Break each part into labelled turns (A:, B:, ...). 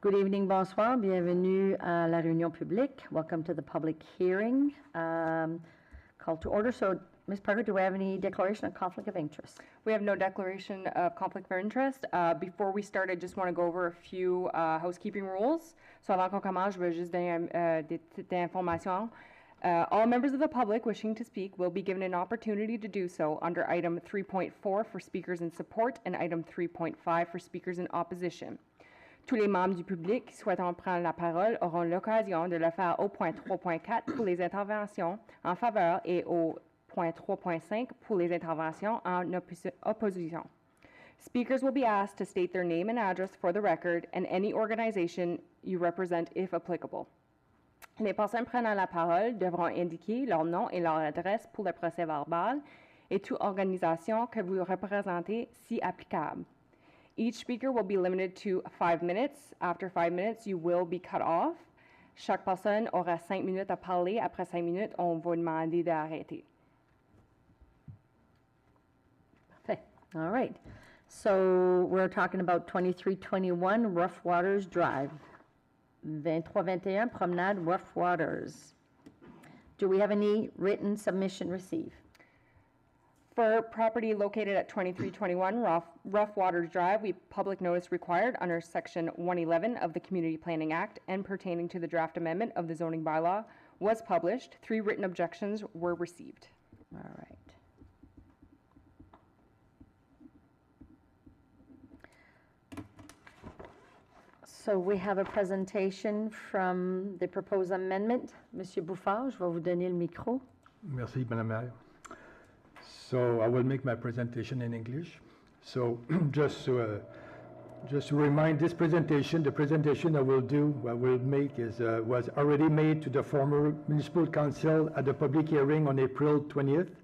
A: Good evening, bonsoir. Bienvenue à la réunion publique. Welcome to the public hearing. Call to order. So, Ms. Parker, do we have any declaration of conflict of interest?
B: We have no declaration of conflict of interest. Before we start, I just want to go over a few housekeeping rules. So, avant qu'on commence, je veux juste donner des petites informations. All members of the public wishing to speak will be given an opportunity to do so under item 3.4 for speakers in support and item 3.5 for speakers in opposition. Tous les membres du public souhaitant prendre la parole auront l'occasion de le faire au point 3.4 pour les interventions en faveur et au point 3.5 pour les interventions en opposition. Speakers will be asked to state their name and address for the record and any organization you represent if applicable. Les personnes prenant la parole devront indiquer leur nom et leur adresse pour le procès verbal et toute organisation que vous représentez si applicable. Each speaker will be limited to 5 minutes. After 5 minutes, you will be cut off. Chaque personne aura 5 minutes à parler. Après 5 minutes, on va demander d'arrêter.
A: Perfect. All right. So we're talking about 2321 Rough Waters Drive. 2321 Promenade Rough Waters. Do we have any written submission received?
B: For property located at 2321 Rough Waters Drive, we public notice required under Section 111 of the Community Planning Act and pertaining to the draft amendment of the zoning bylaw was published. 3 written objections were received.
A: All right. So we have a presentation from the proposed amendment. Monsieur Bouffard, je vais vous donner le micro.
C: Merci, Madame Mayor. So I will make my presentation in English. So just to remind this presentation, the presentation I will make was already made to the former municipal council at the public hearing on April 20th.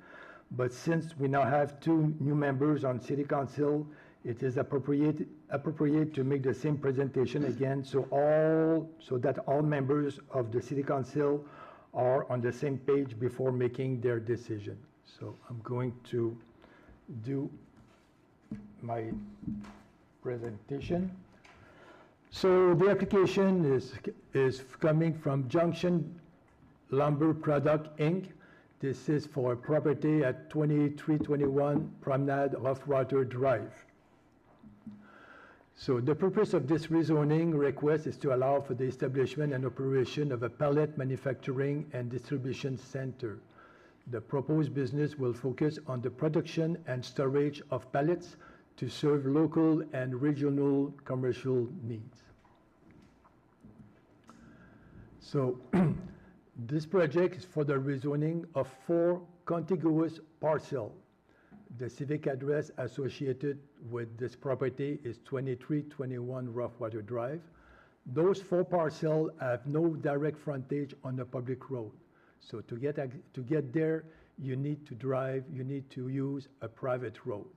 C: But since we now have 2 new members on city council, it is appropriate to make the same presentation again, so that all members of the city council are on the same page before making their decision. So I'm going to do my presentation. So the application is coming from Junction Lumber Product, Inc. This is for a property at 2321 Promenade Rough Water Drive. So the purpose of this rezoning request is to allow for the establishment and operation of a pallet manufacturing and distribution center. The proposed business will focus on the production and storage of pallets to serve local and regional commercial needs. So this project is for the rezoning of 4 contiguous parcels. The civic address associated with this property is 2321 Rough Water Drive. Those 4 parcels have no direct frontage on a public road. So to get there, you need to use a private road.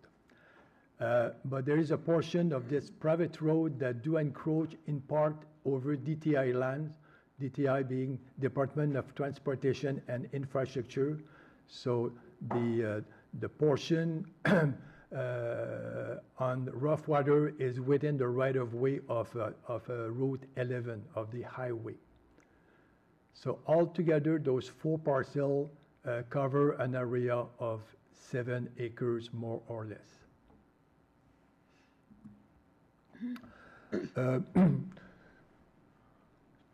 C: But there is a portion of this private road that do encroach in part over DTI lands, DTI being Department of Transportation and Infrastructure. So the portion on Rough Water is within the right-of-way of Route 11 of the highway. So altogether, those 4 parcels cover an area of 7 acres, more or less.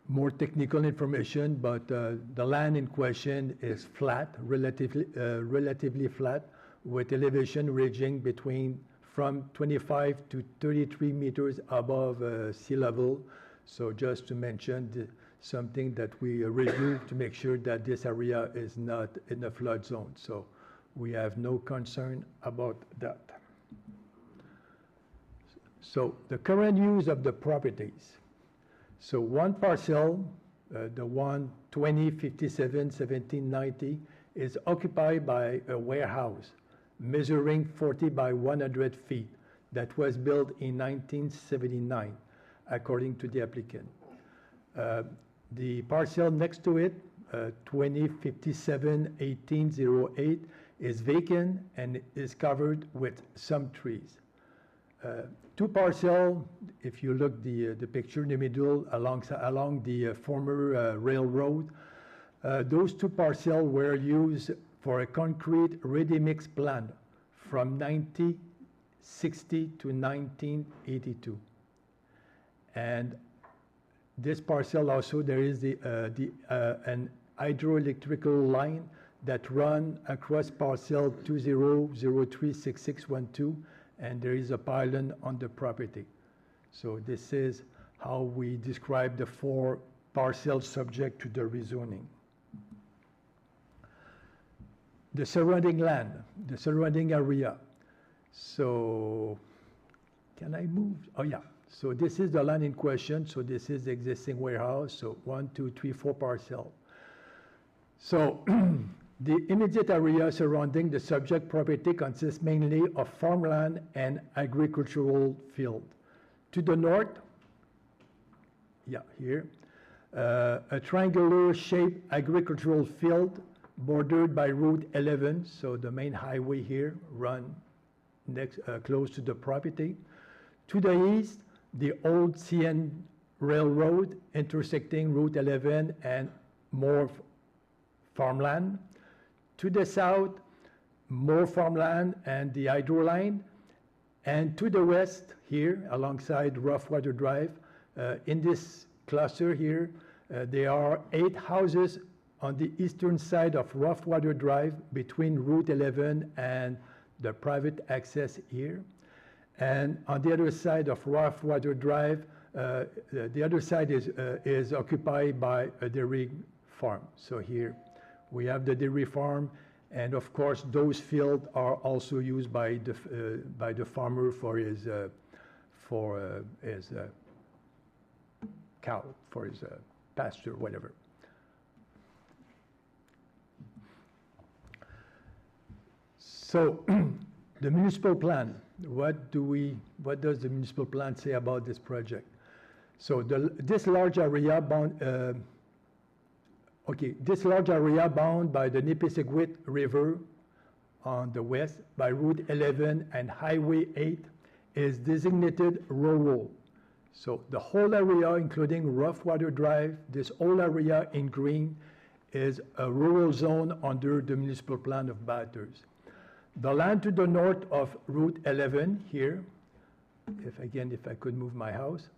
C: More technical information, but the land in question is flat, relatively flat, with elevation ranging from 25 to 33 meters above sea level. So just to mention something that we reviewed to make sure that this area is not in a flood zone. So we have no concern about that. So the current use of the properties. So one parcel, the one 2057-1790, is occupied by a warehouse measuring 40 by 100 feet that was built in 1979, according to the applicant. The parcel next to it, 2057-1808, is vacant and is covered with some trees. 2 parcels if you look the picture in the middle along the former railroad, those two parcels were used for a concrete ready-mix plant from 1960 to 1982. And this parcel also, there is an hydroelectrical line that run across parcel 20036612, and there is a pylon on the property. So this is how we describe the 4 parcels subject to the rezoning. The surrounding land, the surrounding area. So, can I move? Oh yeah. So this is the land in question. So this is the existing warehouse. So 1, 2, 3, 4 parcels. So the immediate area surrounding the subject property consists mainly of farmland and agricultural field. To the north, yeah, here, a triangular shaped agricultural field bordered by Route 11, so the main highway here run next close to the property. To the east, the old CN Railroad intersecting Route 11 and more farmland. To the south, more farmland and the hydro line. And to the west here, alongside Roughwater Drive, in this cluster here, there are 8 houses on the eastern side of Roughwater Drive between Route 11 and the private access here. And on the other side of Roughwater Drive, the other side is occupied by a dairy farm. So here we have the dairy farm, and of course those fields are also used by the farmer for his cow, for his pasture, whatever. So, the municipal plan, what does the municipal plan say about this project? So this large area bound by the Nipisiguit River on the west by Route 11 and Highway 8 is designated rural. So the whole area, including Roughwater Drive, this whole area in green is a rural zone under the municipal plan of Bathurst. The land to the north of Route 11 here, if I could move my mouse,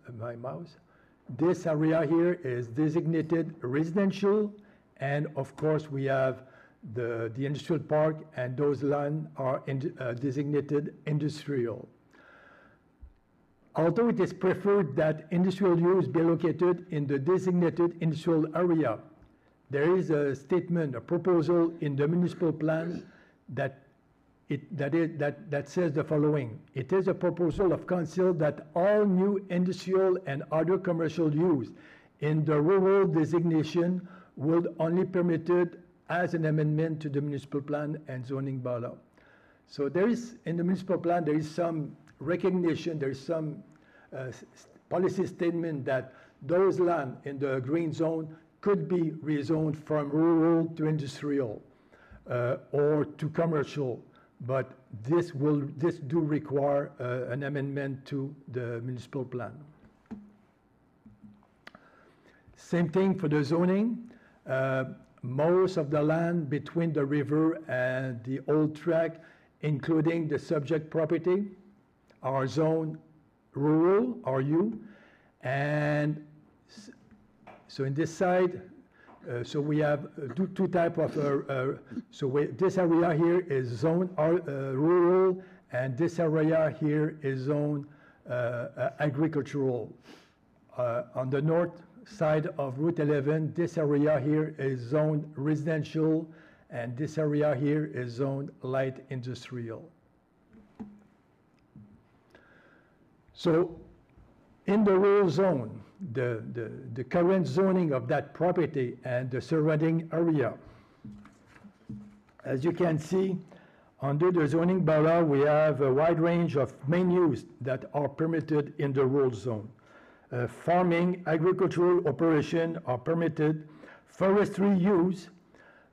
C: this area here is designated residential, and of course we have the industrial park, and those land are designated industrial. Although it is preferred that industrial use be located in the designated industrial area, there is a statement, a proposal in the municipal plan that says the following: it is a proposal of council that all new industrial and other commercial use in the rural designation would only permitted as an amendment to the municipal plan and zoning bylaw. So there is, in the municipal plan, there is some recognition, there is some policy statement that those land in the green zone could be rezoned from rural to industrial or to commercial. But this do require an amendment to the municipal plan. Same thing for the zoning. Most of the land between the river and the old track, including the subject property, are zoned rural, RU. And so in this side, so we have two type of, this area here is zone rural, and this area here is zone agricultural. On the north side of Route 11, this area here is zoned residential, and this area here is zoned light industrial. So in the rural zone, the current zoning of that property and the surrounding area, as you can see, under the zoning bylaw, we have a wide range of main use that are permitted in the rural zone. Farming, agricultural operation are permitted. Forestry use,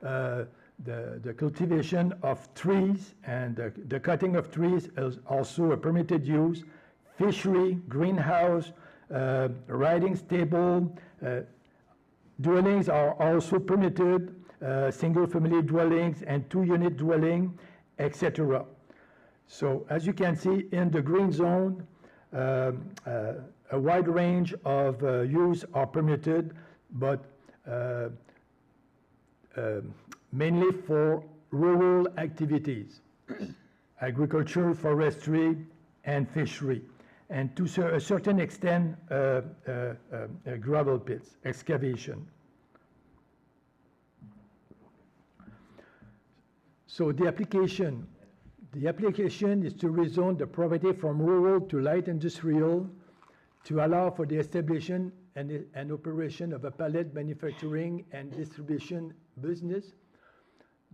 C: the cultivation of trees and the cutting of trees is also a permitted use. fishery, greenhouse, riding stable. Dwellings are also permitted, single-family dwellings and two-unit dwelling, etc. So as you can see in the green zone, a wide range of use are permitted, but mainly for rural activities, agriculture, forestry, and fishery, and to a certain extent, gravel pits, excavation. So the application is to rezone the property from rural to light industrial to allow for the establishment and operation of a pallet manufacturing and distribution business.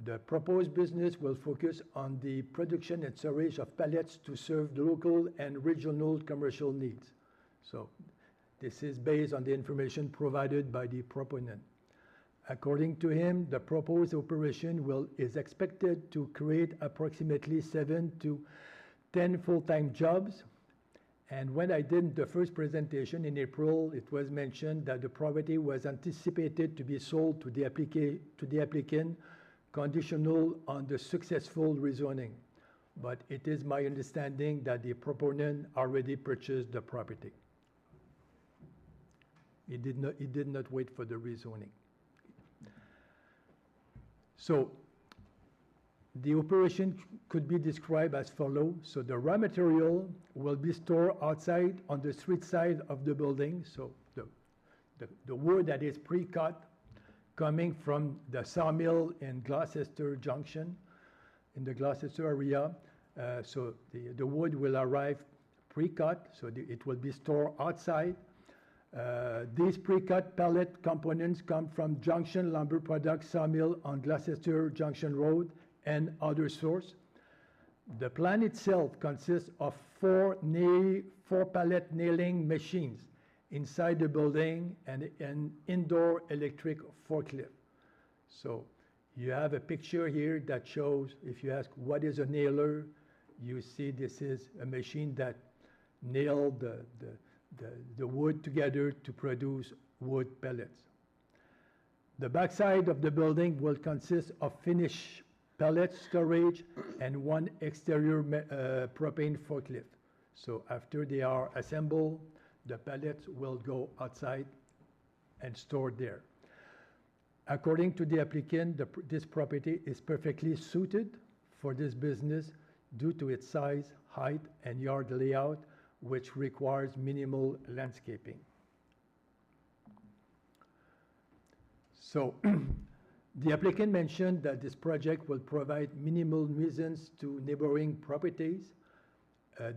C: The proposed business will focus on the production and storage of pallets to serve the local and regional commercial needs. So this is based on the information provided by the proponent. According to him, the proposed operation is expected to create approximately 7 to 10 full-time jobs. And when I did the first presentation in April, it was mentioned that the property was anticipated to be sold to the applicant, conditional on the successful rezoning. But it is my understanding that the proponent already purchased the property. He did not wait for the rezoning. So the operation could be described as follows. So the raw material will be stored outside on the street side of the building. So the wood that is pre-cut coming from the sawmill in Gloucester Junction, in the Gloucester area. So the wood will arrive pre-cut, so it will be stored outside. These pre-cut pallet components come from Junction Lumber Products Sawmill on Gloucester Junction Road and other sources. The plant itself consists of four pallet nailing machines inside the building and an indoor electric forklift. So you have a picture here that shows, if you ask what is a nailer, you see this is a machine that nailed the wood together to produce wood pellets. The backside of the building will consist of finished pellet storage and one exterior propane forklift. So after they are assembled, the pellets will go outside and stored there. According to the applicant, this property is perfectly suited for this business due to its size, height, and yard layout, which requires minimal landscaping. So the applicant mentioned that this project will provide minimal nuisance to neighboring properties.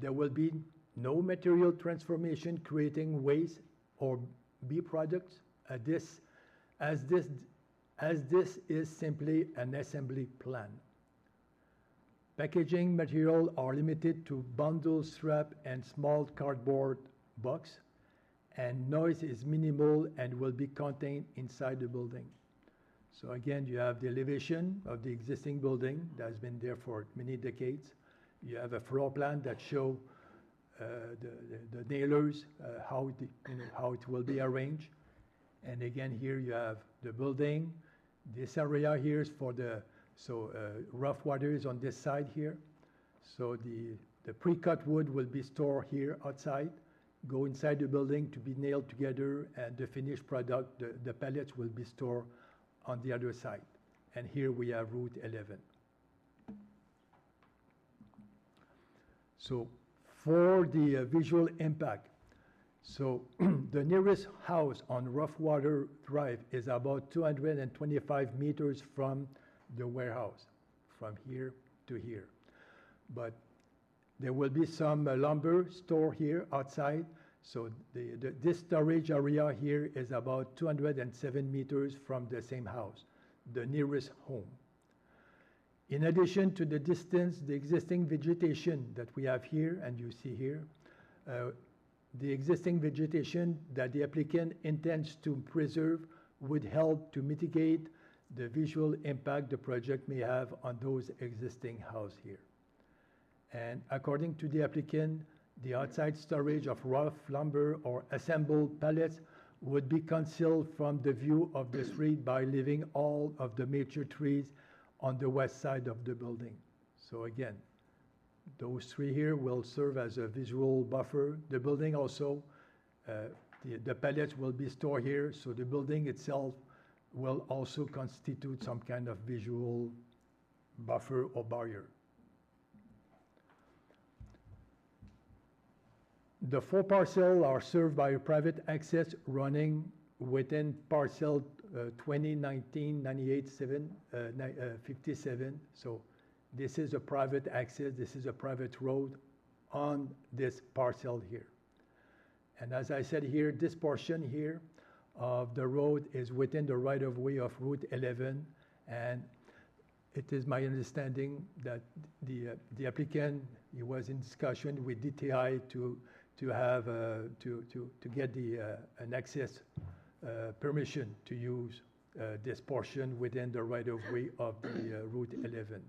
C: There will be no material transformation creating waste or B-products, as this is simply an assembly plan. Packaging material are limited to bundle strap and small cardboard box, and noise is minimal and will be contained inside the building. So again, you have the elevation of the existing building that has been there for many decades. You have a floor plan that shows the nailers, how it will be arranged. And again, here you have the building. This area here is for the rough water is on this side here. So the pre-cut wood will be stored here outside, go inside the building to be nailed together, and the finished product, the pellets, will be stored on the other side. And here we have Route 11. So for the visual impact, so the nearest house on Rough Water Drive is about 225 meters from the warehouse, from here to here. But there will be some lumber stored here outside. So this storage area here is about 207 meters from the same house, the nearest home. In addition to the distance, the existing vegetation that we have here, and you see here, the existing vegetation that the applicant intends to preserve would help to mitigate the visual impact the project may have on those existing houses here. And according to the applicant, The outside storage of rough lumber or assembled pallets would be concealed from the view of the street by leaving all of the mature trees on the west side of the building. So again, those three here will serve as a visual buffer. The building also, the pallets will be stored here, so the building itself will also constitute some kind of visual buffer or barrier. The 4 parcels are served by a private access running within parcel 2019-98-57. So this is a private access, this is a private road on this parcel here. And as I said here, this portion here of the road is within the right-of-way of Route 11, and it is my understanding that the applicant, he was in discussion with DTI to get an access permission to use this portion within the right-of-way of the Route 11.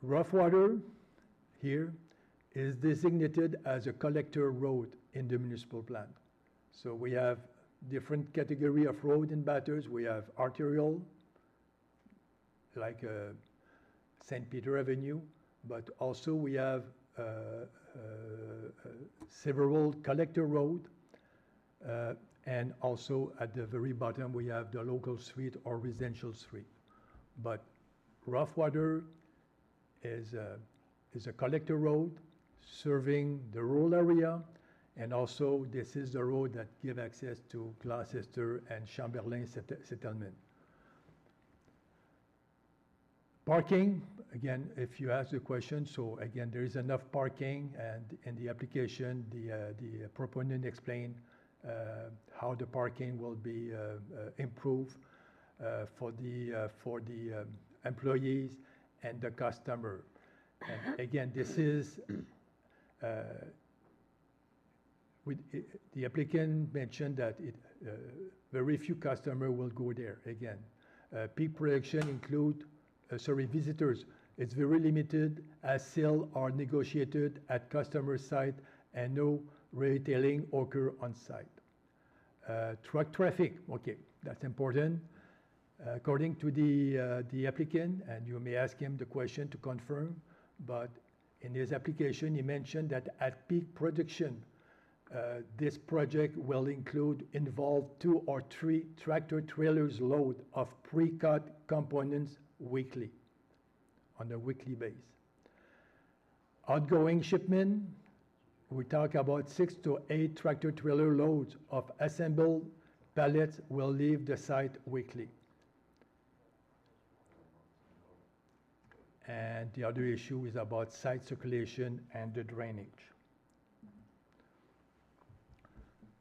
C: Rough water here is designated as a collector road in the municipal plan. So we have different category of road in Bathurst. We have arterial, like St. Peter Avenue, but also we have several collector road, and also at the very bottom we have the local street or residential street. But rough water is a collector road serving the rural area, and also this is the road that give access to Gloucester and Chamberlain settlement. Parking, again, if you ask the question, so again, there is enough parking, and in the application, the proponent explained how the parking will be improved for the employees and the customer. And again, this is, the applicant mentioned that very few customers will go there. Again, peak production include visitors. It's very limited as sales are negotiated at customer site and no retailing occur on site. Truck traffic, okay, that's important. According to the applicant, and you may ask him the question to confirm, but in his application, he mentioned that at peak production, this project will involve 2 or 3 tractor trailers load of pre-cut components weekly, on a weekly basis. Outgoing shipment, we talk about 6 to 8 tractor trailer loads of assembled pallets will leave the site weekly. And the other issue is about site circulation and the drainage.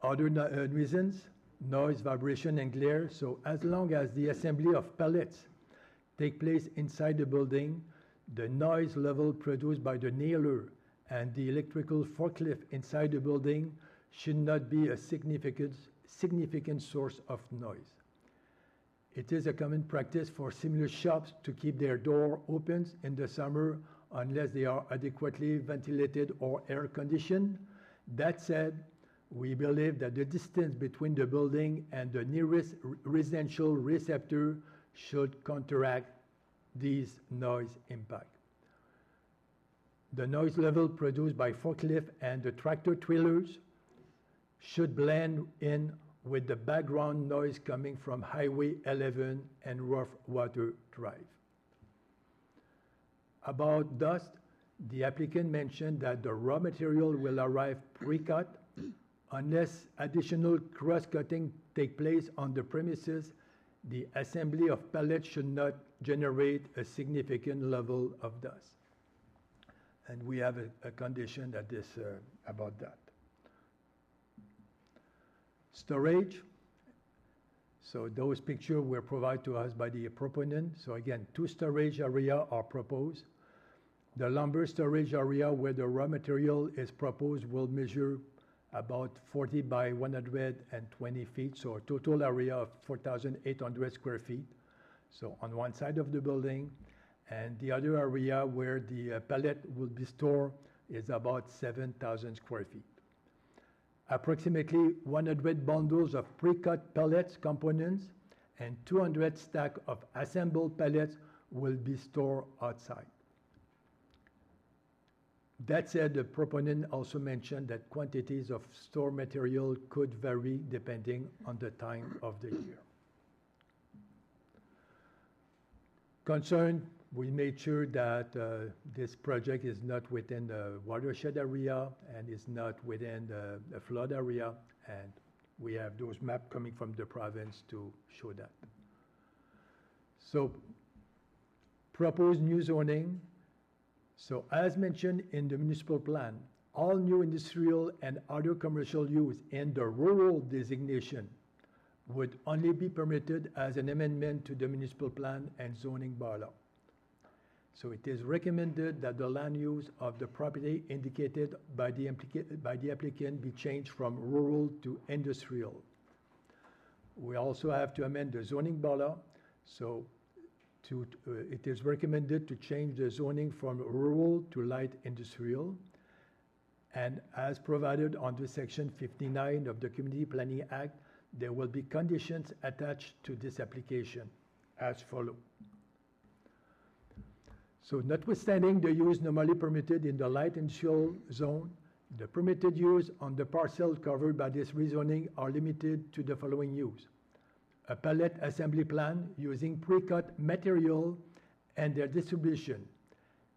C: Other nuisance, noise, vibration, and glare. So as long as the assembly of pallets take place inside the building, the noise level produced by the nailer and the electrical forklift inside the building should not be a significant source of noise. It is a common practice for similar shops to keep their door open in the summer unless they are adequately ventilated or air conditioned. That said, we believe that the distance between the building and the nearest residential receptor should counteract these noise impact. The noise level produced by forklift and the tractor trailers should blend in with the background noise coming from Highway 11 and Rough Water Drive. About dust, the applicant mentioned that the raw material will arrive pre-cut. Unless additional cross-cutting take place on the premises, the assembly of pallets should not generate a significant level of dust. And we have a condition that is about that. Storage. So those pictures were provided to us by the proponent. So again, 2 storage areas are proposed. The lumber storage area where the raw material is proposed will measure about 40 by 120 feet, so a total area of 4,800 square feet. So on one side of the building, and the other area where the pallet will be stored is about 7,000 square feet. Approximately 100 bundles of pre-cut pallets components and 200 stacks of assembled pallets will be stored outside. That said, the proponent also mentioned that quantities of store material could vary depending on the time of the year. Concern, we made sure that this project is not within the watershed area and is not within the flood area, and we have those maps coming from the province to show that. So, proposed new zoning. So as mentioned in the municipal plan, all new industrial and other commercial use in the rural designation would only be permitted as an amendment to the municipal plan and zoning bylaw. So it is recommended that the land use of the property indicated by the applicant be changed from rural to industrial. We also have to amend the zoning bylaw, so it is recommended to change the zoning from rural to light industrial. And as provided under Section 59 of the Community Planning Act, there will be conditions attached to this application as follows. So notwithstanding the use normally permitted in the light industrial zone, the permitted use on the parcel covered by this rezoning are limited to the following use: a pallet assembly plan using pre-cut material and their distribution.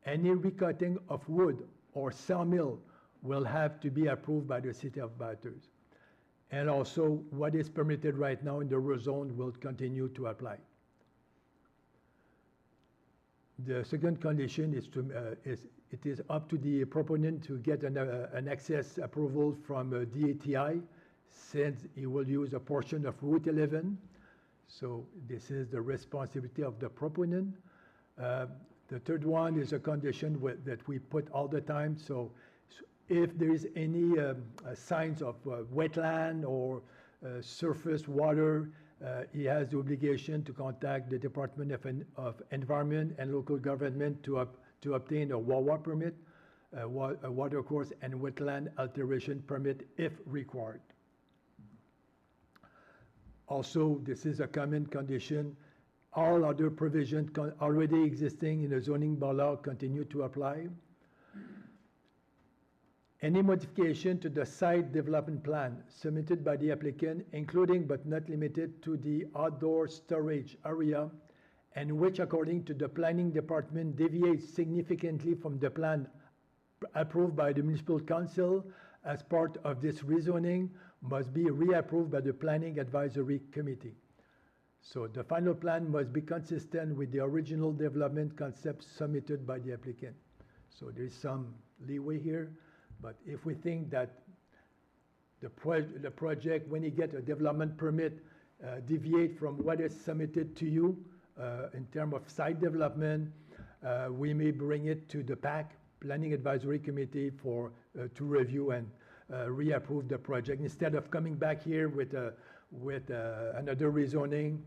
C: Any recutting of wood or sawmill will have to be approved by the City of Bathurst. And also, what is permitted right now in the rural zone will continue to apply. The second condition is it is up to the proponent to get an access approval from DATI, since he will use a portion of Route 11. So this is the responsibility of the proponent. The third one is a condition that we put all the time. So if there is any signs of wetland or surface water, he has the obligation to contact the Department of Environment and Local Government to obtain a WAWA permit, a watercourse and wetland alteration permit if required. Also, this is a common condition. All other provisions already existing in the zoning bylaw continue to apply. Any modification to the site development plan submitted by the applicant, including but not limited to the outdoor storage area, and which according to the planning department deviates significantly from the plan approved by the municipal council as part of this rezoning, must be reapproved by the planning advisory committee. So the final plan must be consistent with the original development concept submitted by the applicant. So there is some leeway here. But if we think that the project, when you get a development permit, deviate from what is submitted to you in terms of site development, we may bring it to the PAC, Planning Advisory Committee, to review and reapprove the project. Instead of coming back here with another rezoning,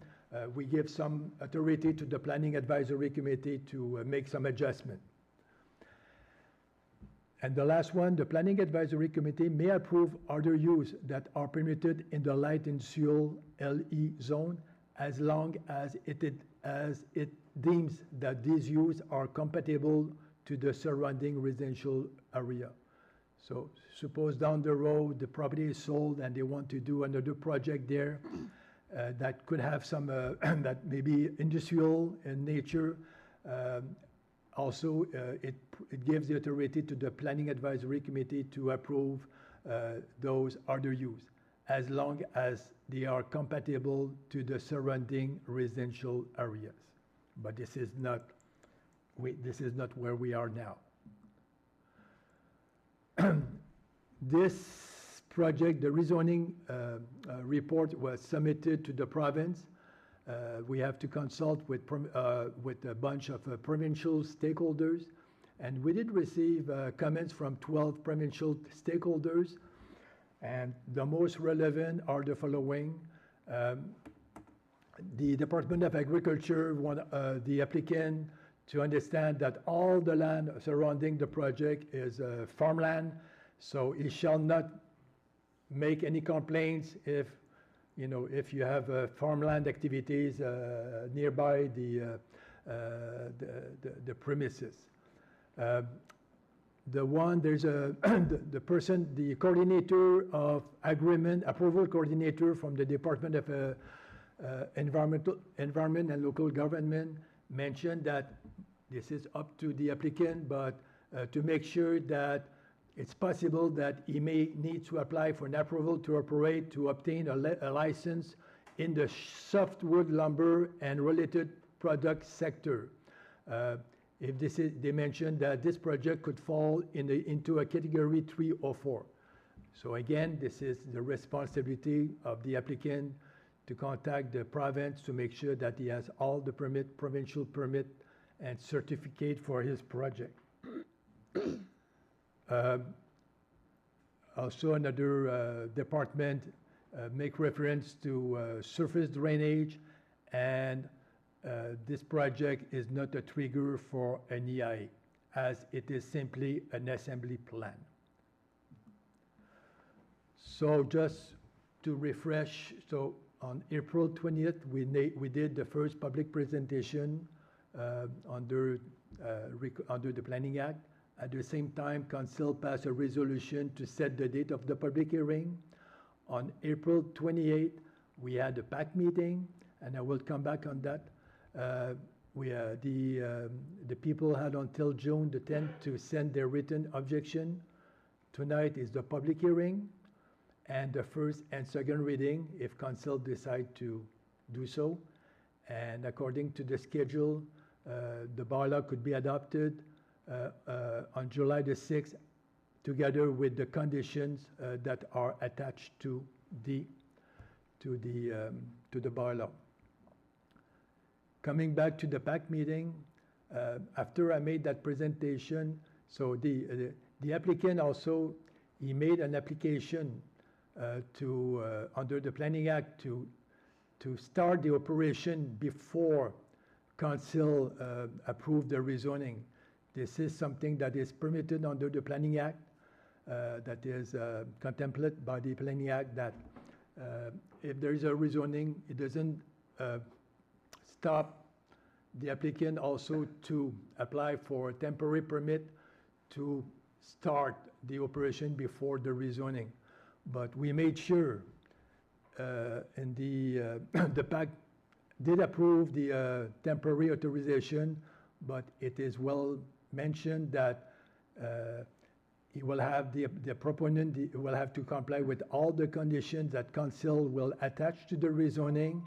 C: we give some authority to the Planning Advisory Committee to make some adjustment. And the last one, the Planning Advisory Committee may approve other use that are permitted in the light industrial LE zone as long as it deems that these uses are compatible to the surrounding residential area. So suppose down the road the property is sold and they want to do another project there that could have some, that may be industrial in nature. Also, it gives the authority to the Planning Advisory Committee to approve those other use, as long as they are compatible to the surrounding residential areas. But this is not where we are now. This project, the rezoning report, was submitted to the province. We have to consult with a bunch of provincial stakeholders, and we did receive comments from 12 provincial stakeholders, and the most relevant are the following. the Department of Agriculture want the applicant to understand that all the land surrounding the project is farmland, so he shall not make any complaints if, you know, if you have farmland activities nearby the premises. There's the person, the coordinator of agreement, approval coordinator from the Department of Environment and Local Government mentioned that this is up to the applicant, but to make sure that it's possible that he may need to apply for an approval to operate to obtain a license in the softwood lumber and related product sector. If this is, they mentioned that this project could fall into a category 3 or 4. So again, this is the responsibility of the applicant to contact the province to make sure that he has all the provincial permit and certificate for his project. Also, another department make reference to surface drainage, and this project is not a trigger for an EIA, as it is simply an assembly plan. So just to refresh, so on April 20th, we did the first public presentation under the Planning Act. At the same time, Conseil passed a resolution to set the date of the public hearing. On April 28th, we had a PAC meeting, and I will come back on that. The people had until June the 10th to send their written objection. Tonight is the public hearing and the first and second reading if Conseil decide to do so. And according to the schedule, the bylaw could be adopted on July the 6th, together with the conditions that are attached to the bylaw. Coming back to the PAC meeting, after I made that presentation, so the applicant also, he made an application under the Planning Act to start the operation before Conseil approved the rezoning. This is something that is permitted under the Planning Act, that is contemplated by the Planning Act, that if there is a rezoning, it doesn't stop the applicant also to apply for a temporary permit to start the operation before the rezoning. But we made sure, and the PAC did approve the temporary authorization, but it is well mentioned that he will have the proponent will have to comply with all the conditions that Conseil will attach to the rezoning,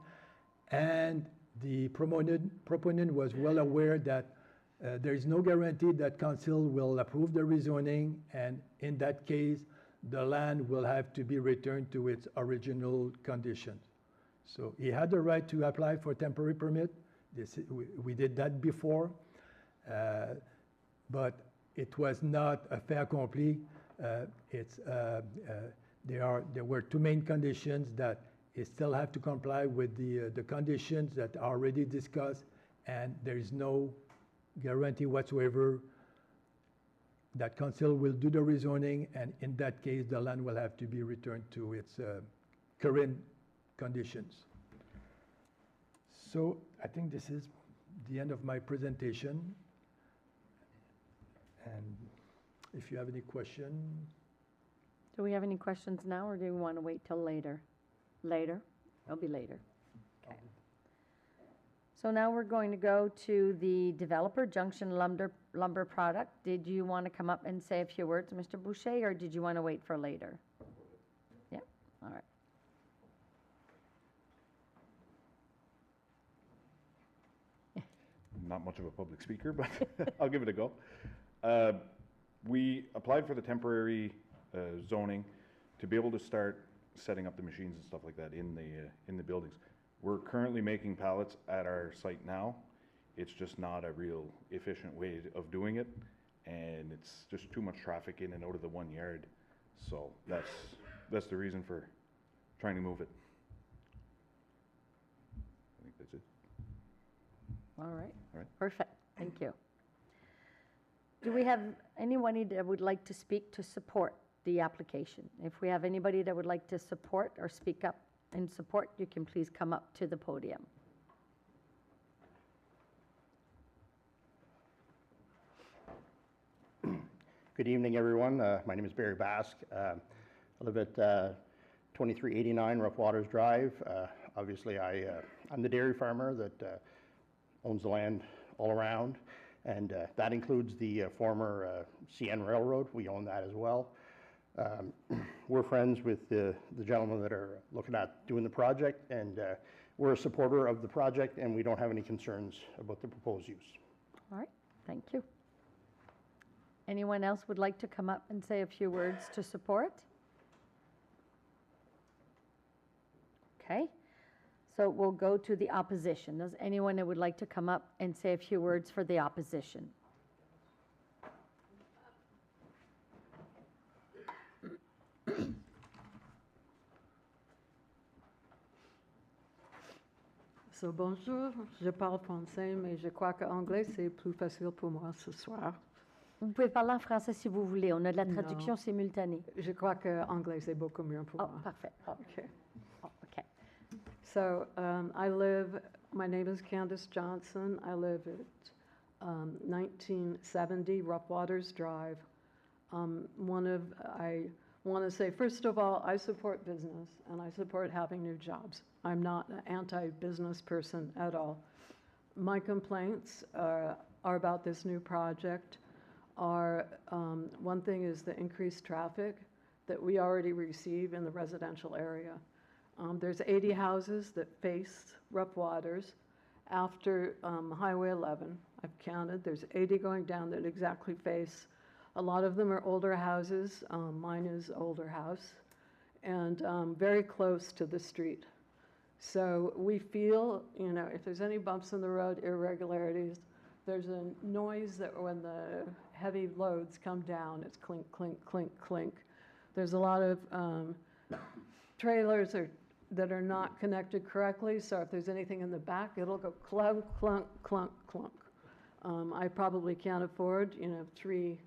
C: and the proponent was well aware that there is no guarantee that Conseil will approve the rezoning, and in that case, the land will have to be returned to its original conditions. So he had the right to apply for a temporary permit. We did that before, but it was not a fait accompli. There were two main conditions that he still have to comply with the conditions that are already discussed, and there is no guarantee whatsoever that Conseil will do the rezoning, and in that case, the land will have to be returned to its current conditions. So I think this is the end of my presentation. And if you have any question.
A: Do we have any questions now, or do we want to wait till later? Later? It'll be later. Okay. So now we're going to go to the developer, Junction Lumber Product. Did you want to come up and say a few words, Mr. Boucher, or did you want to wait for later? Yeah, all right.
D: Not much of a public speaker, but I'll give it a go. We applied for the temporary zoning to be able to start setting up the machines and stuff like that in the buildings. We're currently making pallets at our site now. It's just not a real efficient way of doing it, and it's just too much traffic in and out of the 1 yard. So that's the reason for trying to move it.
A: All right.
D: All right.
A: Perfect. Thank you. Do we have anyone that would like to speak to support the application? If we have anybody that would like to support or speak up in support, you can please come up to the podium.
E: Good evening, everyone. My name is Barry Basque. I live at 2389 Rough Waters Drive. Obviously, I'm the dairy farmer that owns the land all around, and that includes the former CN Railroad. We own that as well. We're friends with the gentlemen that are looking at doing the project, and we're a supporter of the project, and we don't have any concerns about the proposed use.
A: All right. Thank you. Anyone else would like to come up and say a few words to support? Okay. So we'll go to the opposition. Does anyone that would like to come up and say a few words for the opposition?
F: So, bonjour, je parle français, mais je crois que anglais c'est plus facile pour moi ce soir.
A: Vous pouvez parler en français si vous voulez. On a de la
F: Non.
A: traduction simultanée.
F: Je crois que anglais c'est beaucoup mieux pour
A: Oh,
F: moi.
A: parfait. Oh,
F: Okay.
A: okay.
F: So, my name is Candace Johnson. I live at 1970 Rough Waters Drive. I want to say, first of all, I support business and I support having new jobs. I'm not an anti-business person at all. My complaints are about this new project. One thing is the increased traffic that we already receive in the residential area. There's 80 houses that face Rough Waters. After Highway 11, I've counted, there's 80 going down that exactly face. A lot of them are older houses. Mine is an older house, and very close to the street. So we feel, if there's any bumps in the road, irregularities, there's a noise that when the heavy loads come down, it's clink, clink, clink, clink. There's a lot of trailers that are not connected correctly, so if there's anything in the back, it'll go clunk, clunk, clunk, clunk. I probably can't afford, 3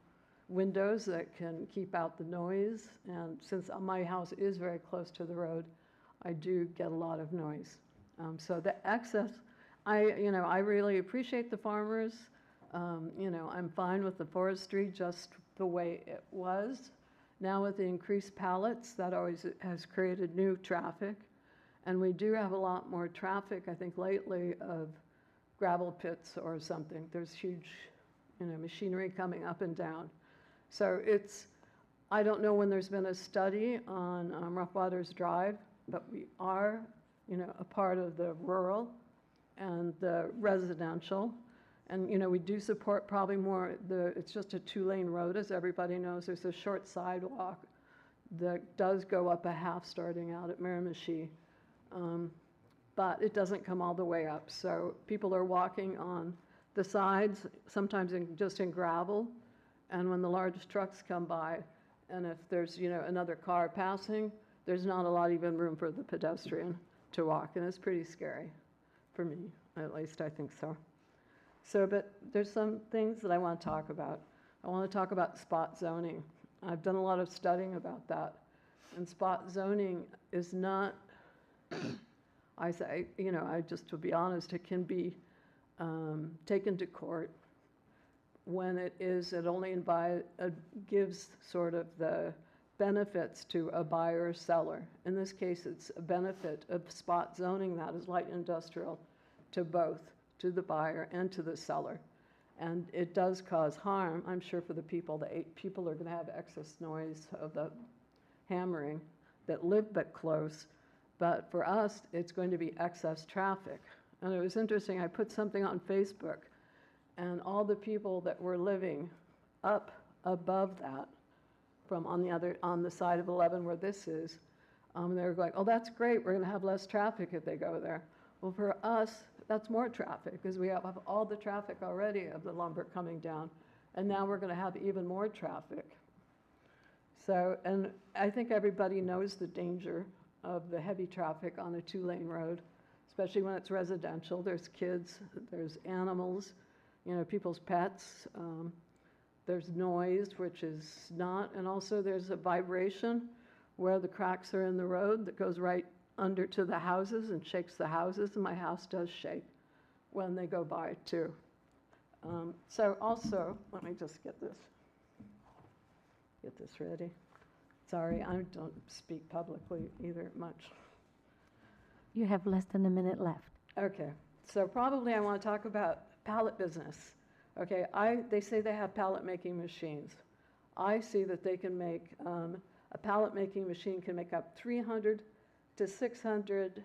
F: windows that can keep out the noise, and since my house is very close to the road, I do get a lot of noise. So the excess, I really appreciate the farmers. I'm fine with the forestry just the way it was. Now with the increased pallets, that always has created new traffic. And we do have a lot more traffic, I think lately, of gravel pits or something. There's huge, machinery coming up and down. So I don't know when there's been a study on Rough Waters Drive, but we are, a part of the rural and the residential. And, we do support probably more, it's just a 2-lane road, as everybody knows. There's a short sidewalk that does go up a half starting out at Miramichi. But it doesn't come all the way up. So people are walking on the sides, sometimes just in gravel. And when the large trucks come by, and if there's, another car passing, there's not a lot even room for the pedestrian to walk. And it's pretty scary for me, at least I think so. But there's some things that I want to talk about. I want to talk about spot zoning. I've done a lot of studying about that. And spot zoning is not, I say, just to be honest, it can be taken to court when it only gives sort of the benefits to a buyer or seller. In this case, it's a benefit of spot zoning that is light industrial to both, to the buyer and to the seller. And it does cause harm, I'm sure, for the people. The 8 people are going to have excess noise of the hammering that live but close. But for us, it's going to be excess traffic. And it was interesting, I put something on Facebook, and all the people that were living up above that, from on the side of 11 where this is, they were like, oh, that's great, we're going to have less traffic if they go there. Well, for us, that's more traffic, because we have all the traffic already of the lumber coming down, and now we're going to have even more traffic. So, and I think everybody knows the danger of the heavy traffic on a 2-lane road, especially when it's residential. There's kids, there's animals, people's pets. There's noise, which is not, and also there's a vibration where the cracks are in the road that goes right under to the houses and shakes the houses, and my house does shake when they go by too. So also, let me just get this ready. Sorry, I don't speak publicly either much.
A: You have less than a minute left.
F: Okay, so probably I want to talk about pallet business. Okay, they say they have pallet making machines. I see that they can make, a pallet making machine can make up 300 to 600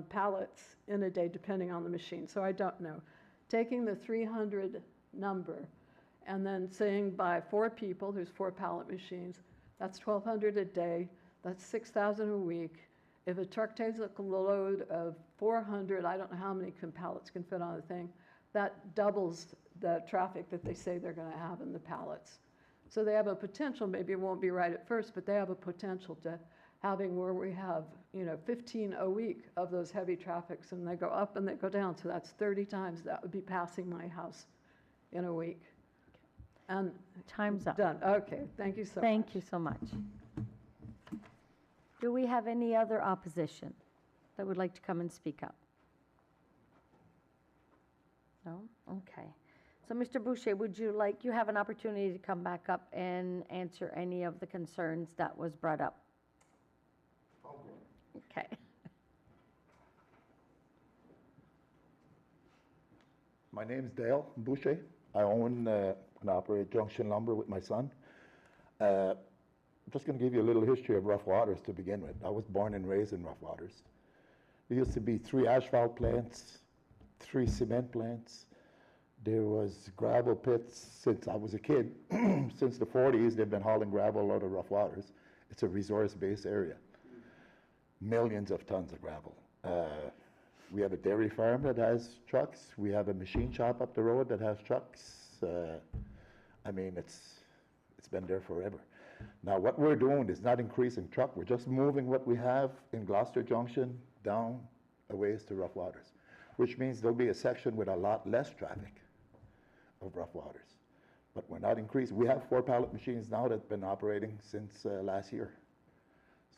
F: pallets in a day, depending on the machine. So I don't know. Taking the 300 number and then saying by 4 people, there's 4 pallet machines, that's 1,200 a day, that's 6,000 a week. If a truck takes a load of 400, I don't know how many pallets can fit on a thing, that doubles the traffic that they say they're going to have in the pallets. So they have a potential, maybe it won't be right at first, but they have a potential to having where we have, 15 a week of those heavy traffics, and they go up and they go down. So that's 30 times that would be passing my house in a week. And
A: Time's up.
F: done. Okay, thank you so much.
A: Thank you so much. Do we have any other opposition that would like to come and speak up? No? Okay. So, Mr. Boucher, you have an opportunity to come back up and answer any of the concerns that was brought up? Okay.
G: My name's Dale Boucher. I own and operate Junction Lumber with my son. I'm just going to give you a little history of Rough Waters to begin with. I was born and raised in Rough Waters. There used to be 3 asphalt plants, 3 cement plants. There was gravel pits since I was a kid. Since the 40s, they've been hauling gravel out of Rough Waters. It's a resource-based area. Millions of tons of gravel. We have a dairy farm that has trucks. We have a machine shop up the road that has trucks. I mean, it's been there forever. Now, what we're doing is not increasing truck. We're just moving what we have in Gloucester Junction down a ways to Rough Waters, which means there'll be a section with a lot less traffic of Rough Waters. But we're not increasing. We have 4 pallet machines now that have been operating since last year.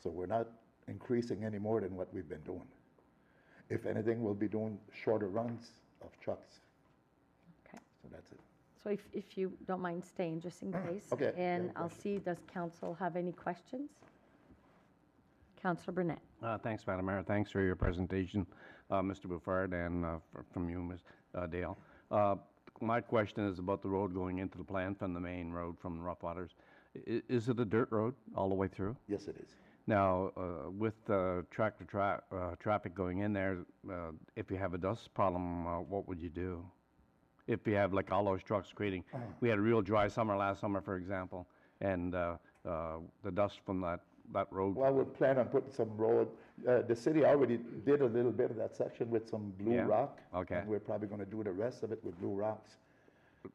G: So we're not increasing any more than what we've been doing. If anything, we'll be doing shorter runs of trucks.
A: Okay.
G: So that's it.
A: So if you don't mind staying, just in case.
G: Okay.
A: And
G: Yeah,
A: I'll
G: question.
A: see, does council have any questions? Councilor Burnett.
H: Thanks, Madam Mayor. Thanks for your presentation, Mr. Buffard, and from you, Ms. Dale. My question is about the road going into the plant from the main road from Rough Waters. Is it a dirt road all the way through?
G: Yes, it is.
H: Now, with traffic going in there, if you have a dust problem, what would you do? If you have like all those trucks creating, we had a real dry summer last summer, for example, and the dust from that road.
G: Well, we plan on putting some road. The city already did a little bit of that section with some blue
H: Yeah,
G: rock.
H: okay.
G: And we're probably going to do the rest of it with blue rocks.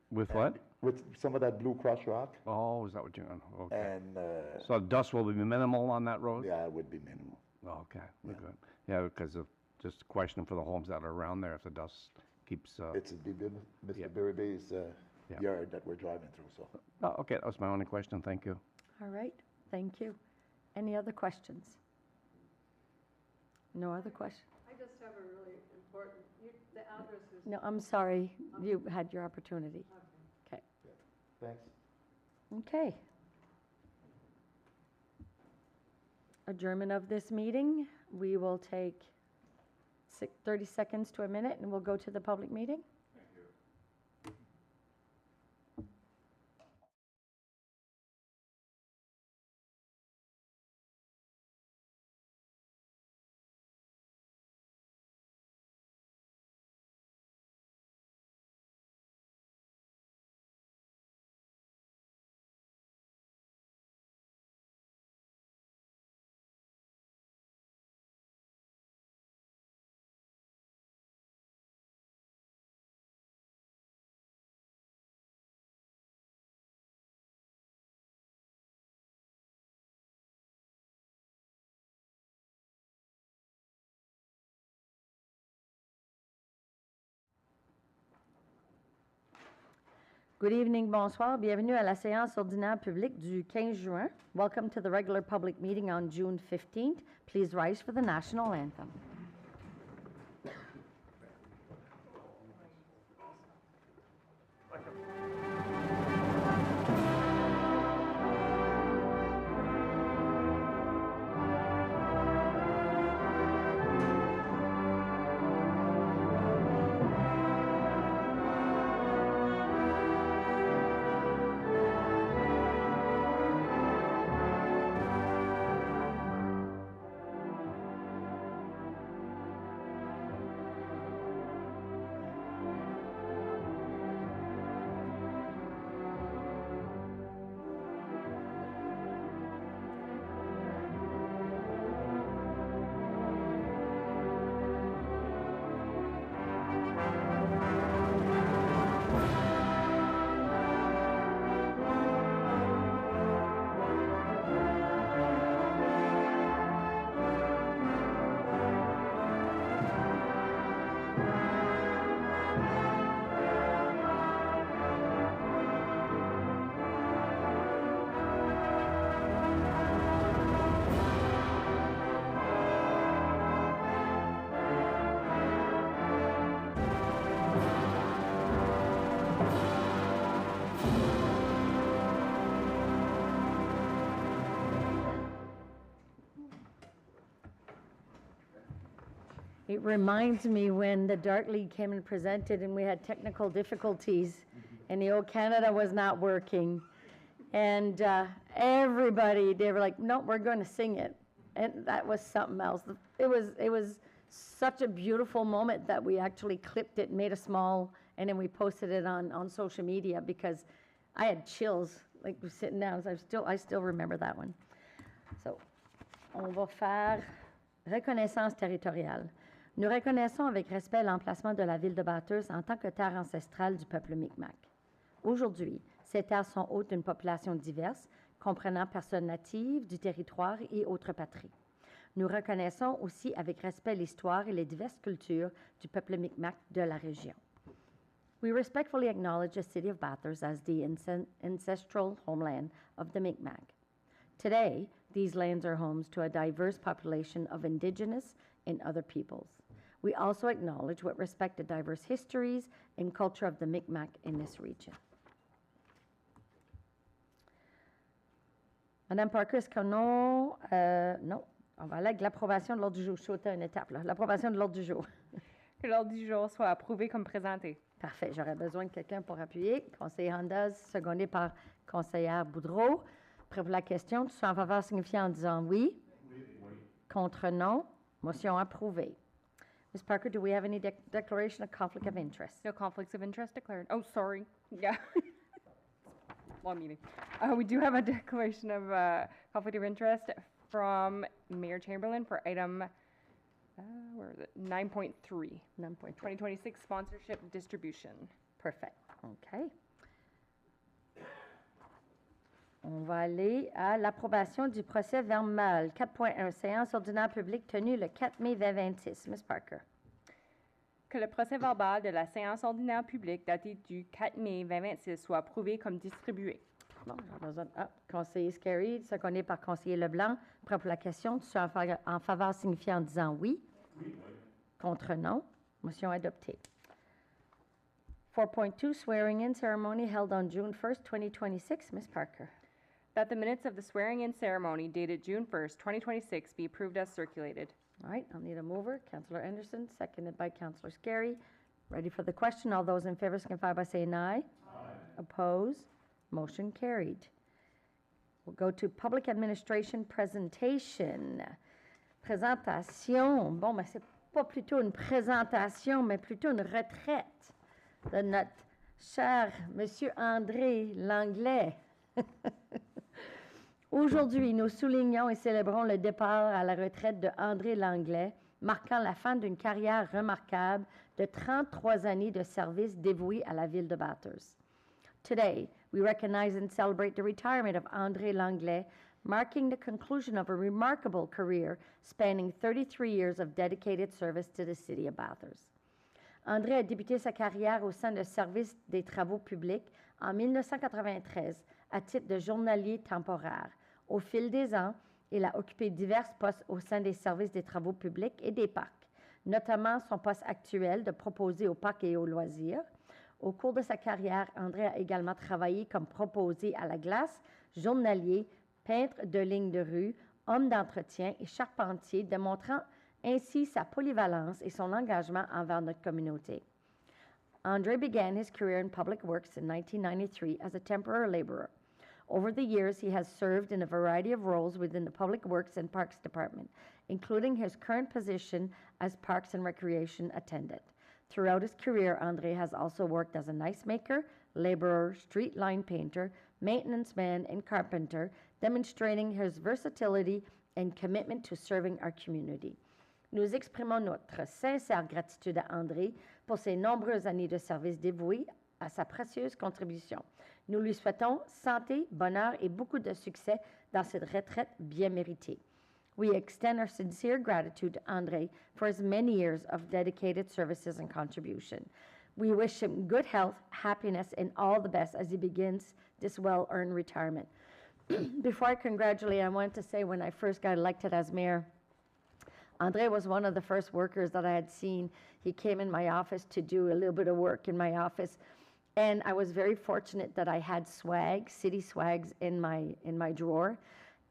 H: With what?
G: With some of that blue crushed rock.
H: Oh, is that what you're going to? Okay.
G: And
H: So dust will be minimal on that road?
G: yeah, it would be minimal.
H: Okay, we're good. Yeah, because of just a question for the homes that are around there, if the dust keeps.
G: It's Mr.
H: Yeah.
G: Biribay's
H: Yeah.
G: yard that we're driving through. So
H: Oh, okay, that was my only question. Thank you.
A: All right, thank you. Any other questions? No other questions?
F: I just have a really important, the address is.
A: No, I'm sorry, you had your opportunity. Okay.
G: thanks.
A: Okay. Adjournment of this meeting. We will take 30 seconds to a minute, and we'll go to the public meeting. Good evening, bonsoir. Bienvenue à la séance ordinaire publique du 15 juin. Welcome to the regular public meeting on June 15th. Please rise for the national anthem. It reminds me when the Dart League came and presented and we had technical difficulties and the old Canada was not working. And everybody, they were like, no, we're going to sing it. And that was something else. It was such a beautiful moment that we actually clipped it, made a small, and then we posted it on social media because I had chills, like sitting down. So I still remember that one. So, on va faire reconnaissance territoriale. Nous reconnaissons avec respect l'emplacement de la ville de Bathurst en tant que terre ancestrale du peuple Micmac. Aujourd'hui, ces terres sont hôtes d'une population diverse, comprenant personnes natives du territoire et autres patries. Nous reconnaissons aussi avec respect l'histoire et les diverses cultures du peuple Micmac de la région. We respectfully acknowledge the city of Bathurst as the ancestral homeland of the Micmac. Today, these lands are homes to a diverse population of Indigenous and other peoples. We also acknowledge with respect the diverse histories and culture of the Micmac in this region. Madame Parker, est-ce qu'on a... non, on va aller avec l'approbation de l'ordre du jour. Je sautais une étape, là. L'approbation de l'ordre du jour.
B: Que l'ordre du jour soit approuvé comme présenté.
A: Parfait. J'aurais besoin de quelqu'un pour appuyer. Conseiller Handaz, secondé par conseillère Boudreau. Prêt pour la question. Tous en faveur signifiant en disant oui. Oui. Contre non. Motion approuvée. Ms. Parker, do we have any declaration of conflict of interest?
B: No conflicts of interest declared. Oh, sorry. Yeah. Long meeting. We do have a declaration of conflict of interest from Mayor Chamberlain for item, where is it? 9.3. 2026 sponsorship distribution.
A: Perfect. OK. On va aller à l'approbation du procès verbal. 4.1, séance ordinaire publique tenue le 4 mai 2026. Ms. Parker.
B: Que le procès verbal de la séance ordinaire publique datée du 4 mai 2026 soit approuvé comme distribué.
A: Bon, j'ai besoin de... conseiller Scarry, secondé par conseiller Leblanc. Prêt pour la question. Tous en faveur signifiant en disant oui. Oui. Contre non. Motion adoptée. 4.2, swearing-in ceremony held on June 1st, 2026. Ms. Parker.
B: That the minutes of the swearing-in ceremony dated June 1st, 2026 be approved as circulated.
A: All right, I'll need a mover. Councillor Anderson, seconded by Councillor Scarry. Ready for the question. All those in favor signify by saying aye. Aye. Opposed? Motion carried. We'll go to public administration presentation. Présentation. Bon, mais c'est pas plutôt une présentation, mais plutôt une retraite de notre cher Monsieur André Langlais. Aujourd'hui, nous soulignons et célébrons le départ à la retraite de André Langlais, marquant la fin d'une carrière remarquable de 33 années de service dévoué à la ville de Bathurst. Today, we recognize and celebrate the retirement of André Langlais, marking the conclusion of a remarkable career spanning 33 years of dedicated service to the city of Bathurst. André a débuté sa carrière au sein du service des travaux publics en 1993 à titre de journalier temporaire. Au fil des ans, il a occupé divers postes au sein des services des travaux publics et des parcs, notamment son poste actuel de proposé aux parcs et aux loisirs. Au cours de sa carrière, André a également travaillé comme proposé à la glace, journalier, peintre de lignes de rue, homme d'entretien et charpentier, démontrant ainsi sa polyvalence et son engagement envers notre communauté. André began his career in public works in 1993 as a temporary laborer. Over the years, he has served in a variety of roles within the Public Works and Parks Department, including his current position as Parks and Recreation Attendant. Throughout his career, André has also worked as a nice maker, laborer, street line painter, maintenance man, and carpenter, demonstrating his versatility and commitment to serving our community. Nous exprimons notre sincère gratitude à André pour ses nombreuses années de service dévouées à sa précieuse contribution. Nous lui souhaitons santé, bonheur et beaucoup de succès dans cette retraite bien méritée. We extend our sincere gratitude to André for his many years of dedicated services and contribution. We wish him good health, happiness, and all the best as he begins this well-earned retirement. Before I congratulate, I want to say when I first got elected as mayor, André was one of the first workers that I had seen. He came in my office to do a little bit of work in my office. And I was very fortunate that I had swag, city swags in my drawer.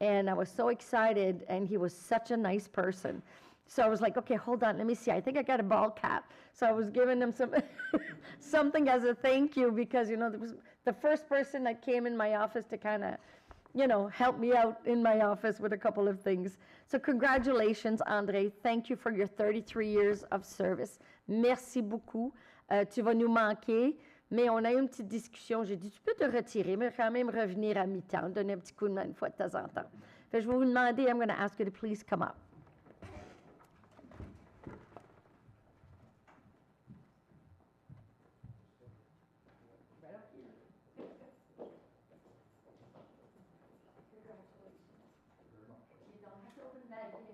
A: And I was so excited, and he was such a nice person. So I was like, okay, hold on, let me see. I think I got a ball cap. So I was giving him some something as a thank you because, you know, there was the first person that came in my office to kind of, you know, help me out in my office with a couple of things. So congratulations, André. Thank you for your 33 years of service. Merci beaucoup. Tu vas nous manquer. Mais on a eu une petite discussion. J'ai dit, tu peux te retirer, mais quand même revenir à mi-temps, donner un petit coup de main une fois de temps en temps. Fait, je vais vous demander, I'm going to ask you to please come up.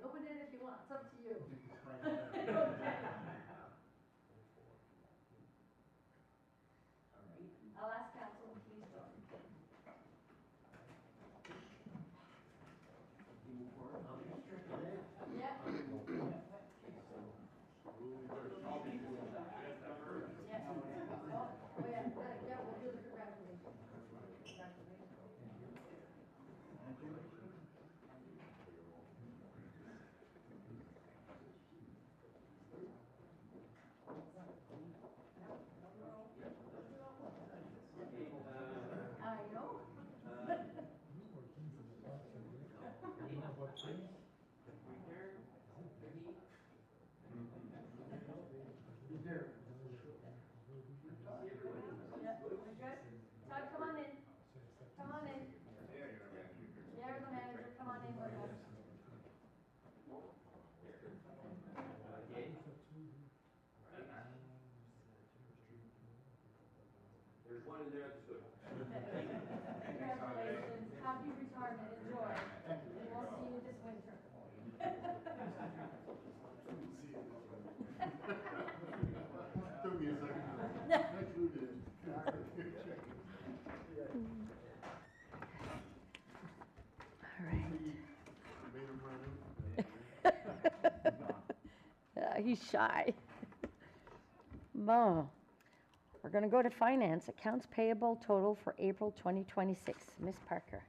A: Open it if you want. It's up to you. I'll ask council to please join. Yeah. Oh, yeah, we'll do the congratulations. I know. Todd, come on in. Come on in. There's the manager. Come on in with us.
I: There's one in there that's good.
A: Congratulations. Happy retirement. Enjoy. We won't see you this winter.
I: Took me a second.
A: All right. He's shy. Bon. We're going to go to finance. Accounts payable total for April 2026. Ms. Parker.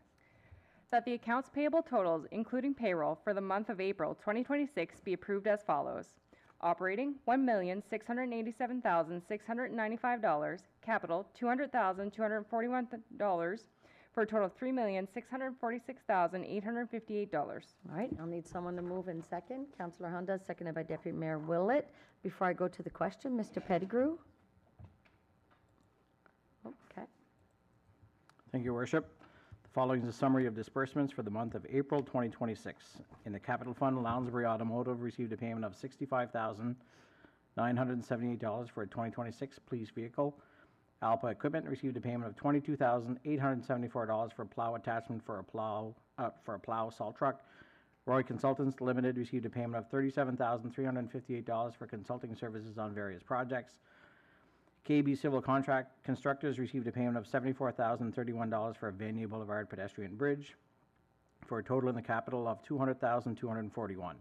B: That the accounts payable totals, including payroll, for the month of April 2026 be approved as follows. Operating, $1,687,695. Capital, $200,241, for a total of $3,646,858.
A: All right, I'll need someone to move in second. Councillor Honda, seconded by Deputy Mayor Willett. Before I go to the question, Mr. Pettigrew. Okay.
J: Thank you, Worship. The following is a summary of disbursements for the month of April 2026. In the Capital Fund, Lounsbury Automotive received a payment of $65,978 for a 2026 police vehicle. Alpha Equipment received a payment of $22,874 for a plow attachment for a plow salt truck. Roy Consultants Limited received a payment of $37,358 for consulting services on various projects. KB Civil Contract Constructors received a payment of $74,031 for Vanier Boulevard pedestrian bridge, for a total in the capital of $200,241. In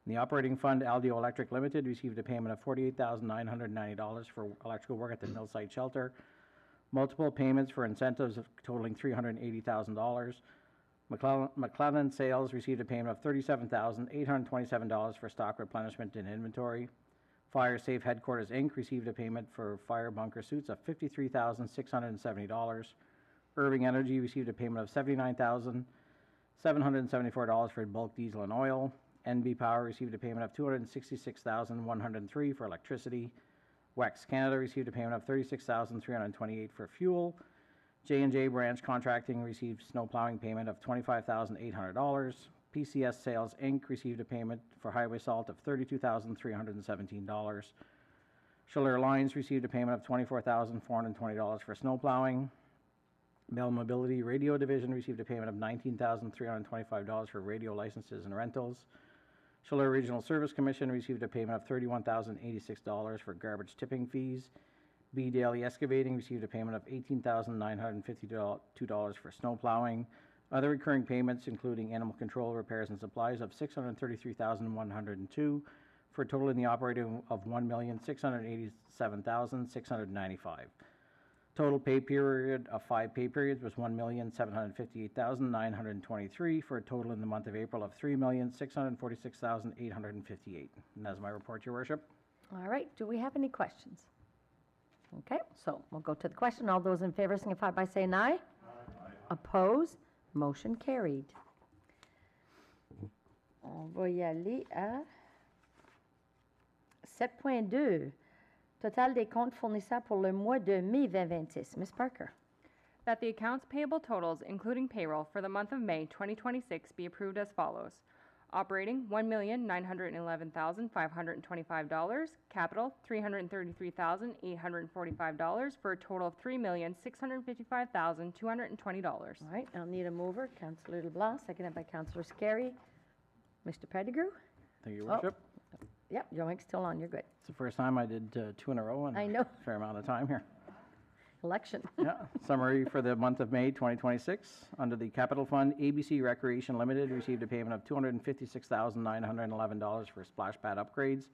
J: the operating fund, Aldio Electric Limited received a payment of $48,990 for electrical work at the mill site shelter. Multiple payments for incentives totaling $380,000. McClellan Sales received a payment of $37,827 for stock replenishment and inventory. Fire Safe Headquarters, Inc. received a payment for fire bunker suits of $53,670. Irving Energy received a payment of $79,774 for bulk diesel and oil. NB Power received a payment of $266,103 for electricity. Wex Canada received a payment of $36,328 for fuel. J&J Branch Contracting received snow plowing payment of $25,800. PCS Sales, Inc. received a payment for highway salt of $32,317. Schiller Lines received a payment of $24,420 for snow plowing. Bell Mobility Radio Division received a payment of $19,325 for radio licenses and rentals. Schiller Regional Service Commission received a payment of $31,086 for garbage tipping fees. B. Daly Excavating received a payment of $18,952 for snow plowing. Other recurring payments, including animal control repairs and supplies, of $633,102 for a total in the operating of $1,687,695. Total pay period of 5 pay periods was $1,758,923 for a total in the month of April of $3,646,858. And that's my report, Your Worship.
A: All right, do we have any questions? Okay, so we'll go to the question. All those in favor signify by saying aye. Aye. Opposed? Motion carried. On va y aller à 7.2. Total des comptes fournisseurs pour le mois de mai 2026. Ms. Parker.
B: That the accounts payable totals, including payroll, for the month of May 2026 be approved as follows. Operating, $1,911,525. Capital, $333,845 for a total of $3,655,220.
A: All right, I'll need a mover. Councillor LeBlanc, seconded by Councillor Scarry. Mr. Pettigrew?
J: Thank you, Your Worship.
A: Yep, your mic's still on. You're good.
J: It's the first time I did 2 in a row in
A: I know.
J: a fair amount of time here.
A: Election.
J: Yeah, summary for the month of May 2026. Under the Capital Fund, ABC Recreation Limited received a payment of $256,911 for splash pad upgrades.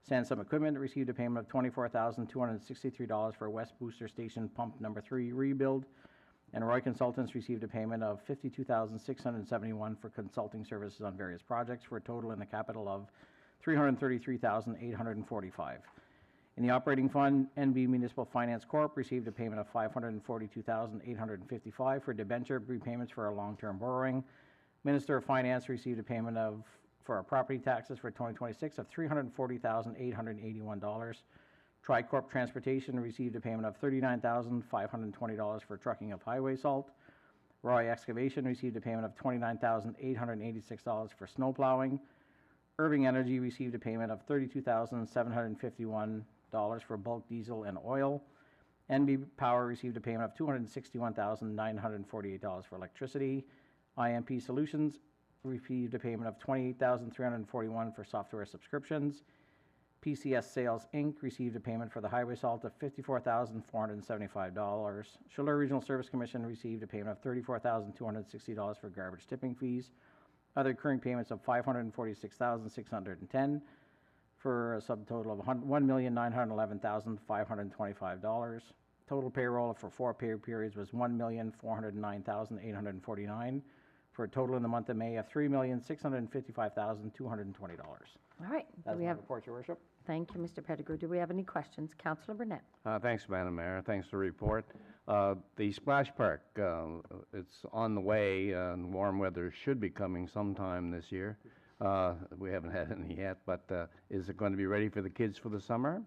J: Sansom Equipment received a payment of $24,263 for West Booster Station Pump Number 3 rebuild. And Roy Consultants received a payment of $52,671 for consulting services on various projects for a total in the capital of $333,845. In the operating fund, NB Municipal Finance Corp. received a payment of $542,855 for debenture repayments for our long-term borrowing. Minister of Finance received a payment for our property taxes for 2026 of $340,881. Tricorp Transportation received a payment of $39,520 for trucking of highway salt. Roy Excavation received a payment of $29,886 for snow plowing. Irving Energy received a payment of $32,751 for bulk diesel and oil. NB Power received a payment of $261,948 for electricity. IMP Solutions received a payment of $28,341 for software subscriptions. PCS Sales, Inc. received a payment for the highway salt of $54,475. Schiller Regional Service Commission received a payment of $34,260 for garbage tipping fees. Other recurring payments of $546,610 for a subtotal of $1,911,525. Total payroll for 4 pay periods was $1,409,849 for a total in the month of May of $3,655,220.
A: All right.
J: That's my report, Your Worship.
A: Thank you, Mr. Pettigrew. Do we have any questions? Councillor Burnett.
H: Thanks, Madam Mayor. Thanks for the report. The splash park, it's on the way, and warm weather should be coming sometime this year. We haven't had any yet, but is it going to be ready for the kids for the summer?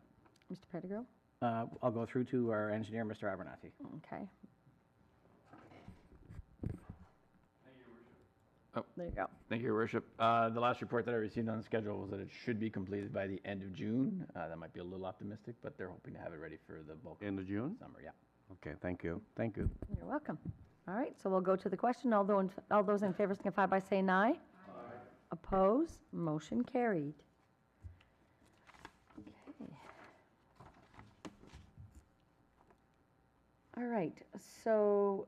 A: Mr. Pettigrew?
J: I'll go through to our engineer, Mr. Abernathy.
A: Okay. There you go.
K: Thank you, Your Worship. The last report that I received on the schedule was that it should be completed by the end of June. That might be a little optimistic, but they're hoping to have it ready for the bulk
H: End of June?
K: summer, yeah.
H: Okay, thank you. Thank you.
A: You're welcome. All right, so we'll go to the question. All those in favor signify by saying aye. Aye. Opposed? Motion carried. Okay. All right, so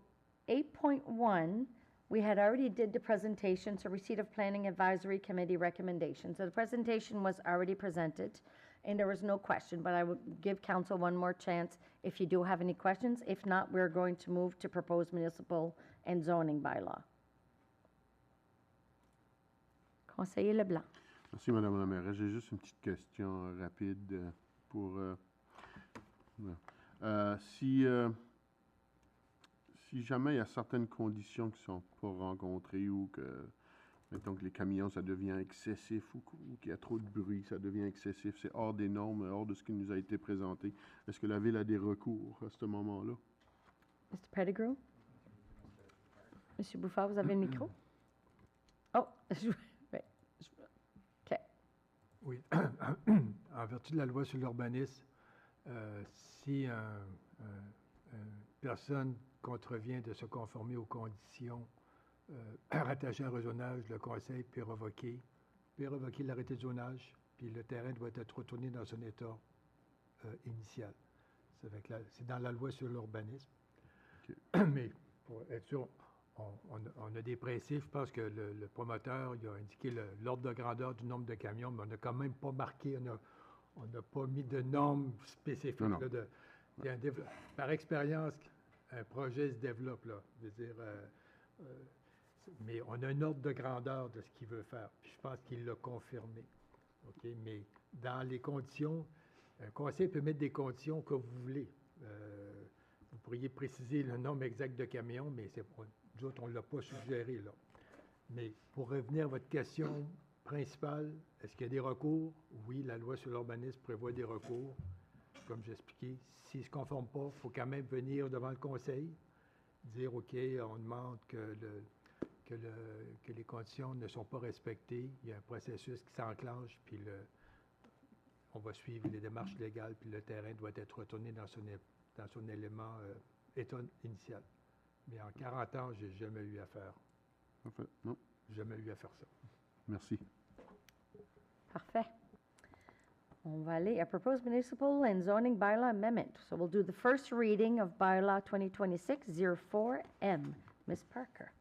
A: 8.1, we had already did the presentation, so receipt of Planning Advisory Committee recommendations. So the presentation was already presented, and there was no question, but I would give council one more chance if you do have any questions. If not, we're going to move to proposed municipal and zoning bylaw. Conseiller Leblanc.
L: Merci, Madame la mairesse. J'ai juste une petite question rapide pour... si jamais il y a certaines conditions qui ne sont pas rencontrées ou que, mettons que les camions, ça devient excessif ou qu'il y a trop de bruit, ça devient excessif, c'est hors des normes, hors de ce qui nous a été présenté, est-ce que la Ville a des recours à ce moment-là?
A: Mr. Pettigrew? Monsieur Bouffard, vous avez le micro? Oh, OK.
C: Oui. En vertu de la loi sur l'urbanisme, si une personne contrevient de se conformer aux conditions rattachées à un rezonage, le Conseil peut révoquer l'arrêté de zonage, puis le terrain doit être retourné dans son état initial. C'est dans la loi sur l'urbanisme. Okay. Mais pour être sûr, on a des principes. Je pense que le promoteur il a indiqué l'ordre de grandeur du nombre de camions, mais on n'a quand même pas marqué, on n'a pas mis de normes spécifiques.
L: Non.
C: Là, par expérience, un projet se développe, là. Je veux dire, mais on a un ordre de grandeur de ce qu'il veut faire. Puis je pense qu'il l'a confirmé. OK? Mais dans les conditions, un conseil peut mettre des conditions que vous voulez. Vous pourriez préciser le nombre exact de camions, mais nous autres, on ne l'a pas suggéré, là. Mais pour revenir à votre question principale, est-ce qu'il y a des recours? Oui, la loi sur l'urbanisme prévoit des recours. Comme j'ai expliqué, s'ils ne se conforment pas, il faut quand même venir devant le conseil, dire, OK, on demande que les conditions ne sont pas respectées. Il y a un processus qui s'enclenche, puis on va suivre les démarches légales, puis le terrain doit être retourné dans son élément état initial. Mais en 40 ans, je n'ai jamais eu à faire.
L: Parfait. Non.
C: Jamais eu à faire ça.
L: Merci.
A: Parfait. On va aller à proposed municipal and zoning bylaw amendment. So we'll do the first reading of bylaw 2026-04M. Ms. Parker.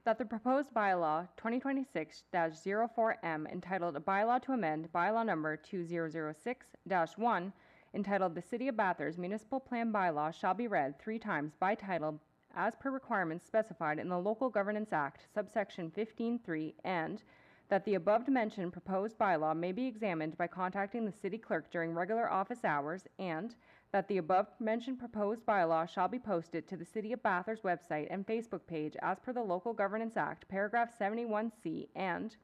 B: That the proposed bylaw 2026-04M entitled A Bylaw to Amend Bylaw Number 2006-1 entitled The City of Bathurst Municipal Plan Bylaw shall be read 3 times by title as per requirements specified in the Local Governance Act, subsection 15(3), and that the above-mentioned proposed bylaw may be examined by contacting the city clerk during regular office hours, and that the above-mentioned proposed bylaw shall be posted to the City of Bathurst website and Facebook page as per the Local Governance Act, paragraph 71C, and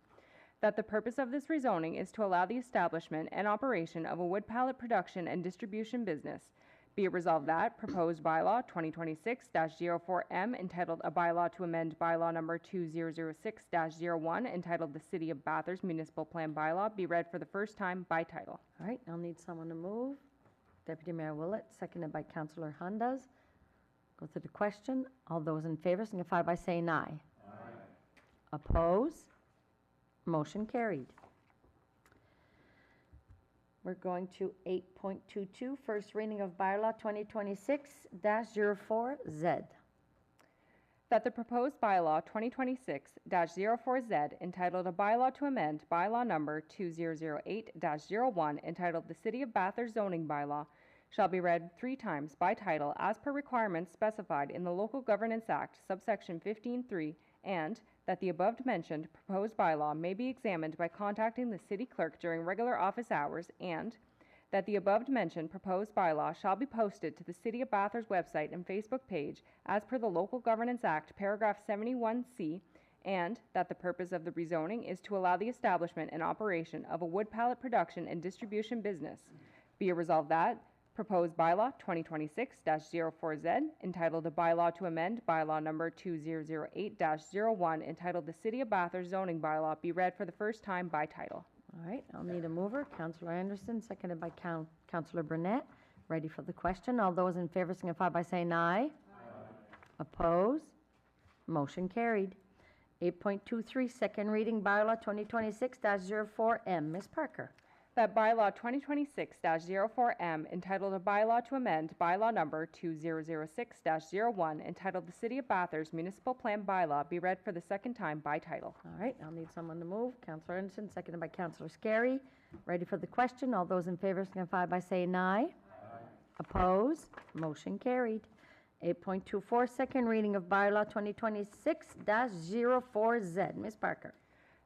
B: that the purpose of this rezoning is to allow the establishment and operation of a wood pallet production and distribution business. Be it resolved that proposed bylaw 2026-04M entitled A Bylaw to Amend Bylaw Number 2006-01 entitled The City of Bathurst Municipal Plan Bylaw be read for the first time by title.
A: All right, I'll need someone to move. Deputy Mayor Willett, seconded by Councillor Hundas. Go to the question. All those in favor signify by saying aye. Aye. Oppose? Motion carried. We're going to 8.22, first reading of bylaw 2026-04Z.
B: That the proposed bylaw 2026-04Z entitled A Bylaw to Amend Bylaw Number 2008-01 entitled The City of Bathurst Zoning Bylaw shall be read 3 times by title as per requirements specified in the Local Governance Act, subsection 15(3), and that the above-mentioned proposed bylaw may be examined by contacting the city clerk during regular office hours, and that the above-mentioned proposed bylaw shall be posted to the City of Bathurst website and Facebook page as per the Local Governance Act, paragraph 71C, and that the purpose of the rezoning is to allow the establishment and operation of a wood pallet production and distribution business. Be it resolved that proposed bylaw 2026-04Z entitled A Bylaw to Amend Bylaw Number 2008-01 entitled The City of Bathurst Zoning Bylaw be read for the first time by title.
A: All right, I'll need a mover. Councillor Anderson, seconded by Councillor Burnett. Ready for the question. All those in favor signify by saying aye. Aye. Oppose? Motion carried. 8.23, second reading bylaw 2026-04M. Ms. Parker.
B: That bylaw 2026-04M, entitled a bylaw to amend bylaw number 2006-01, entitled the City of Bathurst Municipal Plan Bylaw, be read for the second time by title.
A: All right, I'll need someone to move. Counselor Anderson, seconded by Counselor Scary. Ready for the question? All those in favor signify by saying aye. Opposed? Motion carried. 8.24, second reading of bylaw 2026-04Z. Ms. Parker.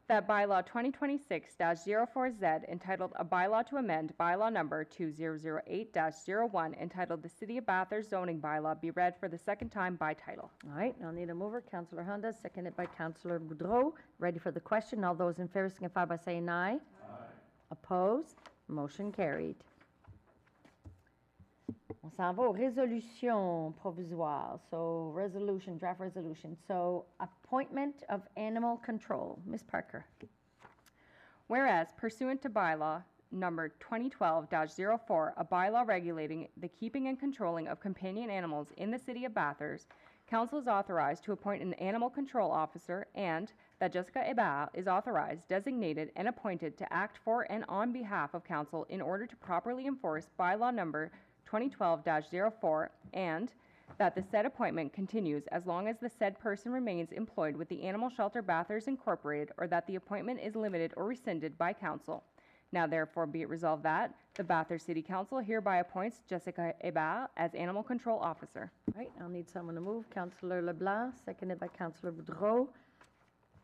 B: That bylaw 2026-04Z, entitled a bylaw to amend bylaw number 2008-01, entitled the City of Bathurst zoning bylaw, be read for the second time by title.
A: All right, I'll need a mover. Counselor Honda, seconded by Counselor Boudreau. Ready for the question? All those in favor signify by saying aye. Opposed? Motion carried. On s'en va aux résolutions provisoires. So resolution, draft resolution. So appointment of animal control. Ms. Parker.
B: Whereas pursuant to bylaw number 2012-04, a bylaw regulating the keeping and controlling of companion animals in the City of Bathurst, Council is authorized to appoint an animal control officer, and that Jessica Hébert is authorized, designated, and appointed to act for and on behalf of Council in order to properly enforce bylaw number 2012-04, and that the said appointment continues as long as the said person remains employed with the Animal Shelter Bathurst Incorporated, or that the appointment is limited or rescinded by Council. Now therefore be it resolved that the Bathurst City Council hereby appoints Jessica Hébert as Animal Control Officer.
A: All right, I'll need someone to move. Counselor LeBlanc, seconded by Counselor Boudreau.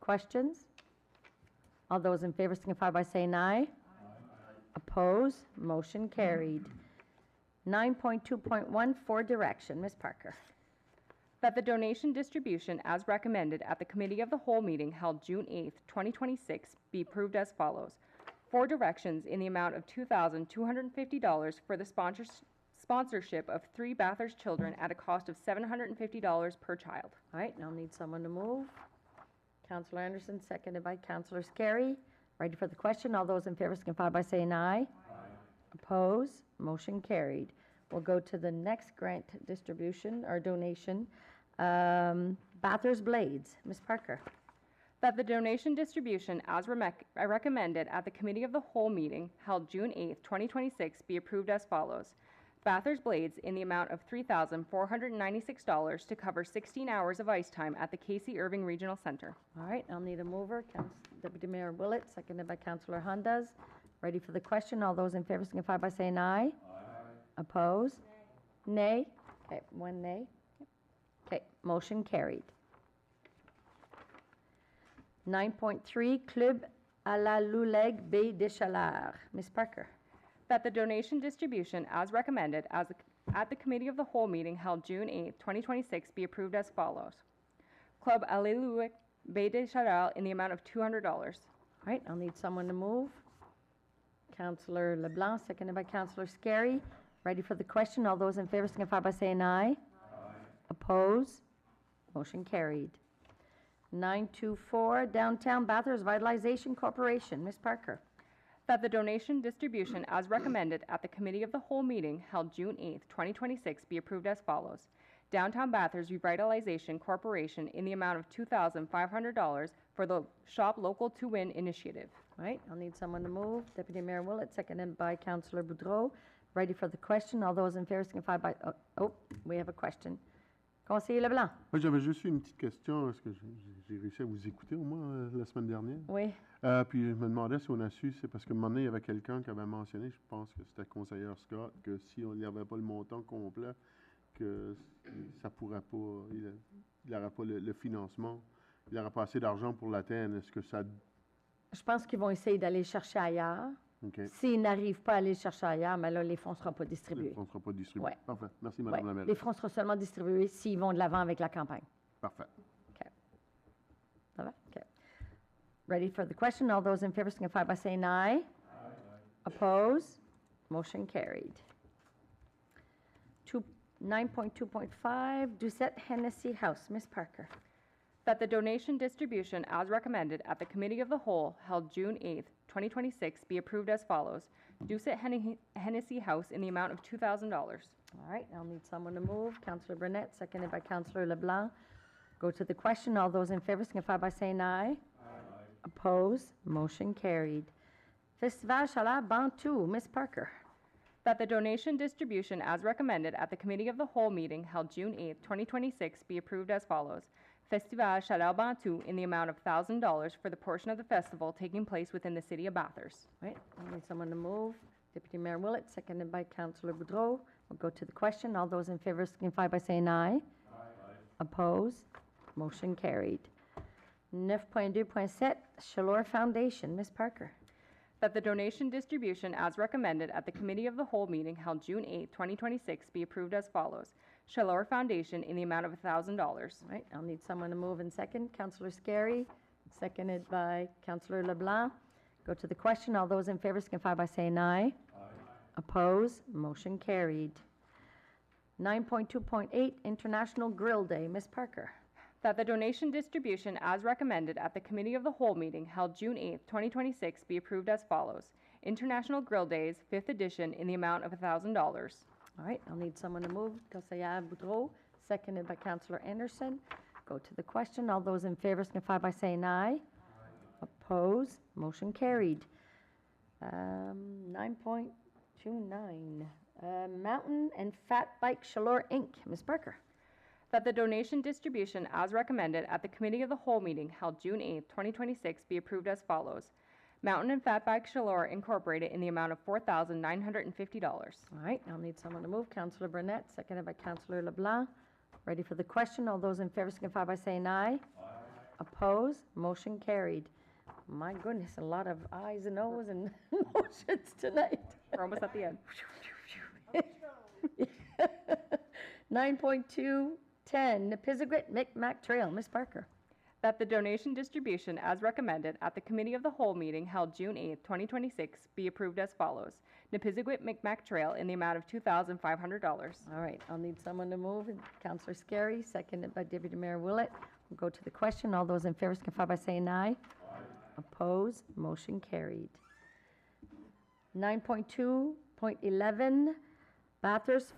A: Questions? All those in favor signify by saying aye. Opposed? Motion carried. 9.2.1 for direction. Ms. Parker.
B: That the donation distribution as recommended at the Committee of the Whole meeting held June 8th, 2026 be approved as follows. 4 directions in the amount of $2,250 for the sponsorship of 3 Bathurst children at a cost of $750 per child.
A: All right, I'll need someone to move. Counselor Anderson, seconded by Counselor Scary. Ready for the question? All those in favor signify by saying aye. Opposed? Motion carried. We'll go to the next grant distribution or donation. Bathurst Blades. Ms. Parker.
B: That the donation distribution as recommended at the Committee of the Whole meeting held June 8th, 2026 be approved as follows. Bathurst Blades in the amount of $3,496 to cover 16 hours of ice time at the Casey Irving Regional Center.
A: All right, I'll need a mover. Deputy Mayor Willett, seconded by Counselor Hundas. Ready for the question? All those in favor signify by saying aye. Opposed? Nay. Okay, 1 nay. Okay, motion carried. 9.3, Club à la Louleg Baie des Chaleurs. Ms. Parker.
B: That the donation distribution as recommended at the Committee of the Whole meeting held June 8th, 2026 be approved as follows. Club à la Louleg Baie des Chaleurs in the amount of $200.
A: All right, I'll need someone to move. Counselor LeBlanc, seconded by Counselor Scary. Ready for the question? All those in favor signify by saying aye. Opposed? Motion carried. 9.24, Downtown Bathurst Vitalization Corporation. Ms. Parker.
B: That the donation distribution as recommended at the Committee of the Whole meeting held June 8th, 2026 be approved as follows. Downtown Bathurst Revitalization Corporation in the amount of $2,500 for the Shop Local to Win initiative.
A: All right, I'll need someone to move. Deputy Mayor Willett, seconded by Counselor Boudreau. Ready for the question? All those in favor signify by... Oh, we have a question. Conseiller Leblanc.
L: Moi, j'avais juste une petite question. Est-ce que j'ai réussi à vous écouter au moins la semaine dernière?
A: Oui.
L: Puis je me demandais si on a su, c'est parce que un moment donné, il y avait quelqu'un qui avait mentionné, je pense que c'était conseiller Scott, que si on n'y avait pas le montant complet, que ça pourrait pas, il n'aurait pas le financement, il n'aurait pas assez d'argent pour l'atteindre. Est-ce que ça...
A: Je pense qu'ils vont essayer d'aller chercher ailleurs.
L: Okay.
A: S'ils n'arrivent pas à aller chercher ailleurs, mais là, les fonds ne seront pas distribués.
L: Les fonds ne seront pas distribués.
A: Ouais.
L: Parfait. Merci, Mme la maire.
A: Les fonds seront seulement distribués s'ils vont de l'avant avec la campagne.
L: Parfait.
A: OK. Ça va? OK. Ready for the question? All those in favor signify by saying aye. Opposed? Motion carried. 9.2.5, Doucette Hennessy House. Ms. Parker.
B: That the donation distribution as recommended at the Committee of the Whole held June 8th, 2026 be approved as follows. Doucette Hennessy House in the amount of $2,000.
A: All right, I'll need someone to move. Councillor Burnett, seconded by Councillor LeBlanc. Go to the question. All those in favor signify by saying aye. Opposed? Motion carried. Festival Chaleur Bantou, Ms. Parker.
B: That the donation distribution as recommended at the Committee of the Whole meeting held June 8, 2026 be approved as follows. Festival Chaleur Bantou in the amount of $1,000 for the portion of the festival taking place within the city of Bathurst.
A: Right, I need someone to move. Deputy Mayor Willett, seconded by Councillor Boudreau. We'll go to the question. All those in favor signify by saying aye. Aye. Opposed? Motion carried. 9.2.7, Chaleur Foundation, Ms. Parker.
B: That the donation distribution as recommended at the Committee of the Whole meeting held June 8, 2026 be approved as follows. Chaleur Foundation in the amount of $1,000.
A: Right, I'll need someone to move in second. Councillor Scary, seconded by Councillor LeBlanc. Go to the question. All those in favor signify by saying aye. Aye. Opposed? Motion carried. 9.2.8, International Grill Day, Ms. Parker.
B: That the donation distribution as recommended at the Committee of the Whole meeting held June 8, 2026 be approved as follows. International Grill Days, 5th edition in the amount of $1,000.
A: All right, I'll need someone to move. Councillor Boudreau, seconded by Councillor Anderson. Go to the question. All those in favor signify by saying aye. Opposed? Motion carried. 9.29, Mountain and Fat Bike Chaleur Inc., Ms. Parker.
B: That the donation distribution as recommended at the Committee of the Whole meeting held June 8, 2026 be approved as follows. Mountain and Fat Bike Chaleur Incorporated in the amount of $4,950.
A: All right, I'll need someone to move. Councillor Burnett, seconded by Councillor LeBlanc. Ready for the question. All those in favor signify by saying aye. Aye. Opposed? Motion carried. My goodness, a lot of ayes and ohs and motions tonight.
B: We're almost at the end.
A: 9.210, Nipisiguit Micmac Trail, Ms. Parker.
B: That the donation distribution as recommended at the Committee of the Whole meeting held June 8, 2026 be approved as follows. Nipisiguit Micmac Trail in the amount of $2,500.
A: All right, I'll need someone to move. Councillor Scary, seconded by Deputy Mayor Willett. We'll go to the question. All those in favor signify by saying aye. Aye. Opposed? Motion carried. 9.2.11, Bathurst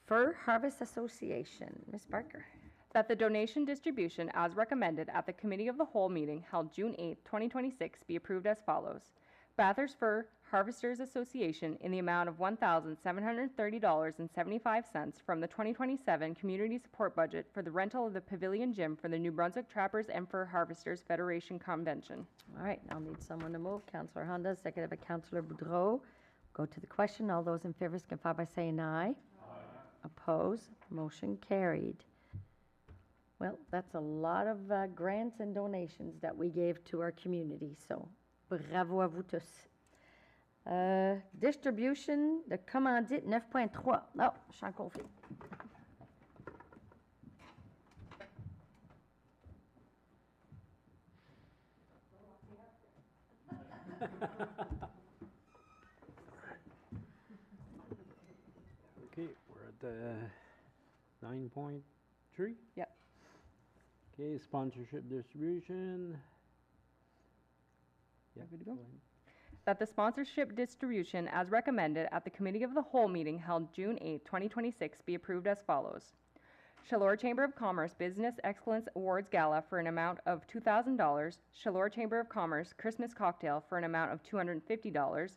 A: Fur Harvest Association. Ms. Barker.
B: That the donation distribution as recommended at the Committee of the Whole meeting held June 8, 2026 be approved as follows. Bathurst Fur Harvesters Association in the amount of $1,730.75 from the 2027 Community Support Budget for the rental of the Pavilion Gym for the New Brunswick Trappers and Fur Harvesters Federation Convention.
A: All right, I'll need someone to move. Councillor Honda, seconded by Councillor Boudreau. Go to the question. All those in favor signify by saying aye. Aye. Opposed? Motion carried. Well, that's a lot of grants and donations that we gave to our community, so bravo à vous tous. Distribution de commandite 9.3. Oh, je suis en conflit.
J: Okay, we're at 9.3?
B: Yep.
J: Okay, sponsorship distribution. Yeah,
B: good to go. That the sponsorship distribution as recommended at the Committee of the Whole meeting held June 8, 2026 be approved as follows. Chaleur Chamber of Commerce Business Excellence Awards Gala for an amount of $2,000, Chaleur Chamber of Commerce Christmas Cocktail for an amount of $250,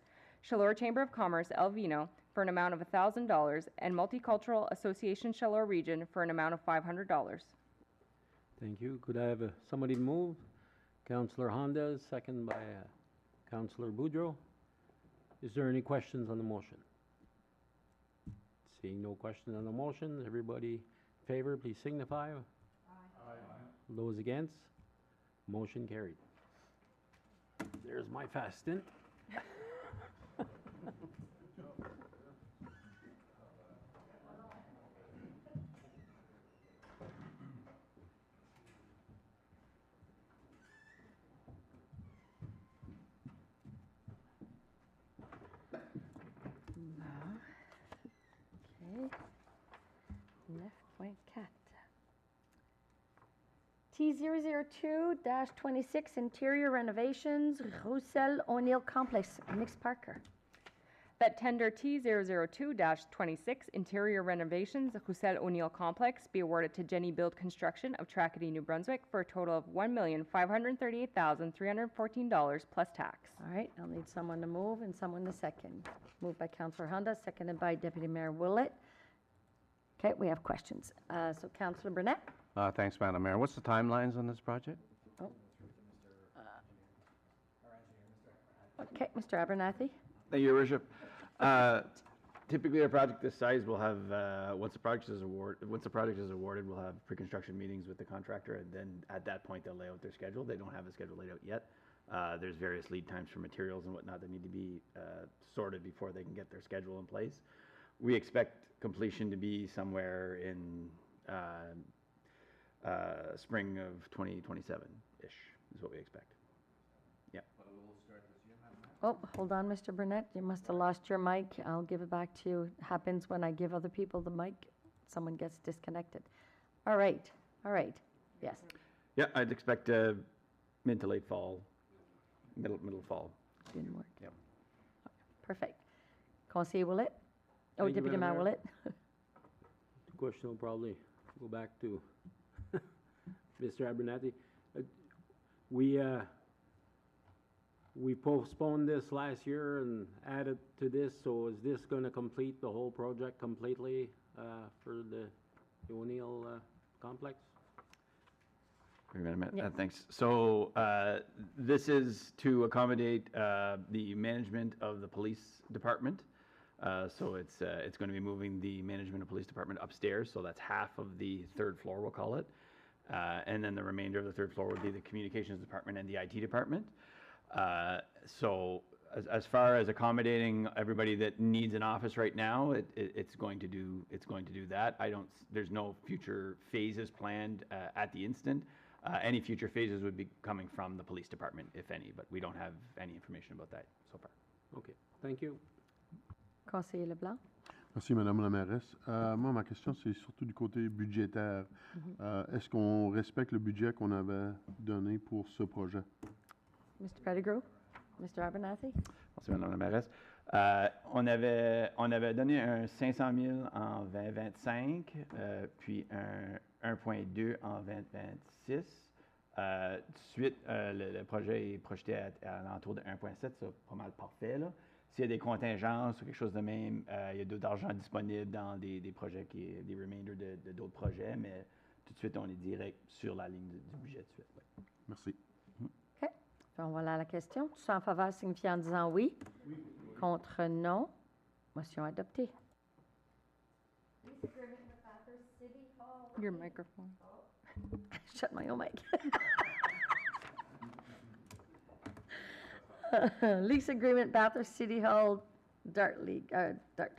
B: Chaleur Chamber of Commerce El Vino for an amount of $1,000, and Multicultural Association Chaleur Region for an amount of $500.
J: Thank you. Could I have somebody move? Councillor Honda, second by Councillor Boudreau. Is there any questions on the motion? Seeing no questions on the motion, everybody in favor, please signify. Aye. Aye. Those against? Motion carried. There's my fast stint.
A: T002-26 Interior Renovations, Roussel O'Neill Complex, Ms. Parker.
B: Bet tender T002-26 interior renovations, Roussel O'Neill Complex, be awarded to Jenny Build Construction of Tracadie, New Brunswick, for a total of $1,538,314 plus tax.
A: All right, I'll need someone to move and someone to second. Moved by Councillor Honda, seconded by Deputy Mayor Willett. Okay, we have questions. So Councillor Burnett?
H: Thanks, Madam Mayor. What's the timelines on this project?
A: Okay, Mr. Abernathy?
K: Thank you, Your Worship. Typically, a project this size will have, once the project is awarded, we'll have pre-construction meetings with the contractor, and then at that point, they'll lay out their schedule. They don't have a schedule laid out yet. There's various lead times for materials and whatnot that need to be sorted before they can get their schedule in place. We expect completion to be somewhere in spring of 2027-ish is what we expect. Yeah.
A: Oh, hold on, Mr. Burnett. You must have lost your mic. I'll give it back to you. It happens when I give other people the mic. Someone gets disconnected. All right. Yes.
K: Yeah, I'd expect mid to late fall, middle fall.
A: Didn't work.
K: Yep.
A: Perfect. Conseil Willett? Oh,
M: Thank you,
A: Deputy Mayor
M: Madam Mayor.
A: Willett?
M: The question will probably go back to Mr. Abernathy. We postponed this last year and added to this, so is this going to complete the whole project completely for the O'Neill complex?
K: Wait a minute.
A: Yeah.
K: Thanks. So this is to accommodate the management of the police department. So it's going to be moving the management of police department upstairs. So that's half of the third floor, we'll call it. And then the remainder of the third floor would be the communications department and the IT department. So as far as accommodating everybody that needs an office right now, it's going to do that. There's no future phases planned at the instant. Any future phases would be coming from the police department, if any, but we don't have any information about that so far.
M: Okay, thank you.
A: Conseiller Leblanc?
L: Merci, Madame la mairesse. Moi, ma question, c'est surtout du côté budgétaire. Est-ce qu'on respecte le budget qu'on avait donné pour ce projet?
A: Mr. Pettigrew? Mr. Abernathy?
K: Merci, Madame la mairesse. On avait donné un 500 000 en 2025, puis un 1,2 en 2026. Tout de suite, le projet est projeté à l'entour de 1,7, c'est pas mal parfait, là. S'il y a des contingences ou quelque chose de même, il y a d'argent disponible dans des projets, des remainders de d'autres projets, mais tout de suite, on est direct sur la ligne du budget tout de suite. Ouais.
L: Merci.
A: OK. On va aller à la question. Tous en faveur signifie en disant oui. Oui. Contre non. Motion adoptée.
B: Your microphone.
A: Shut my own mic. Lease agreement, Bathurst City Hall, Dart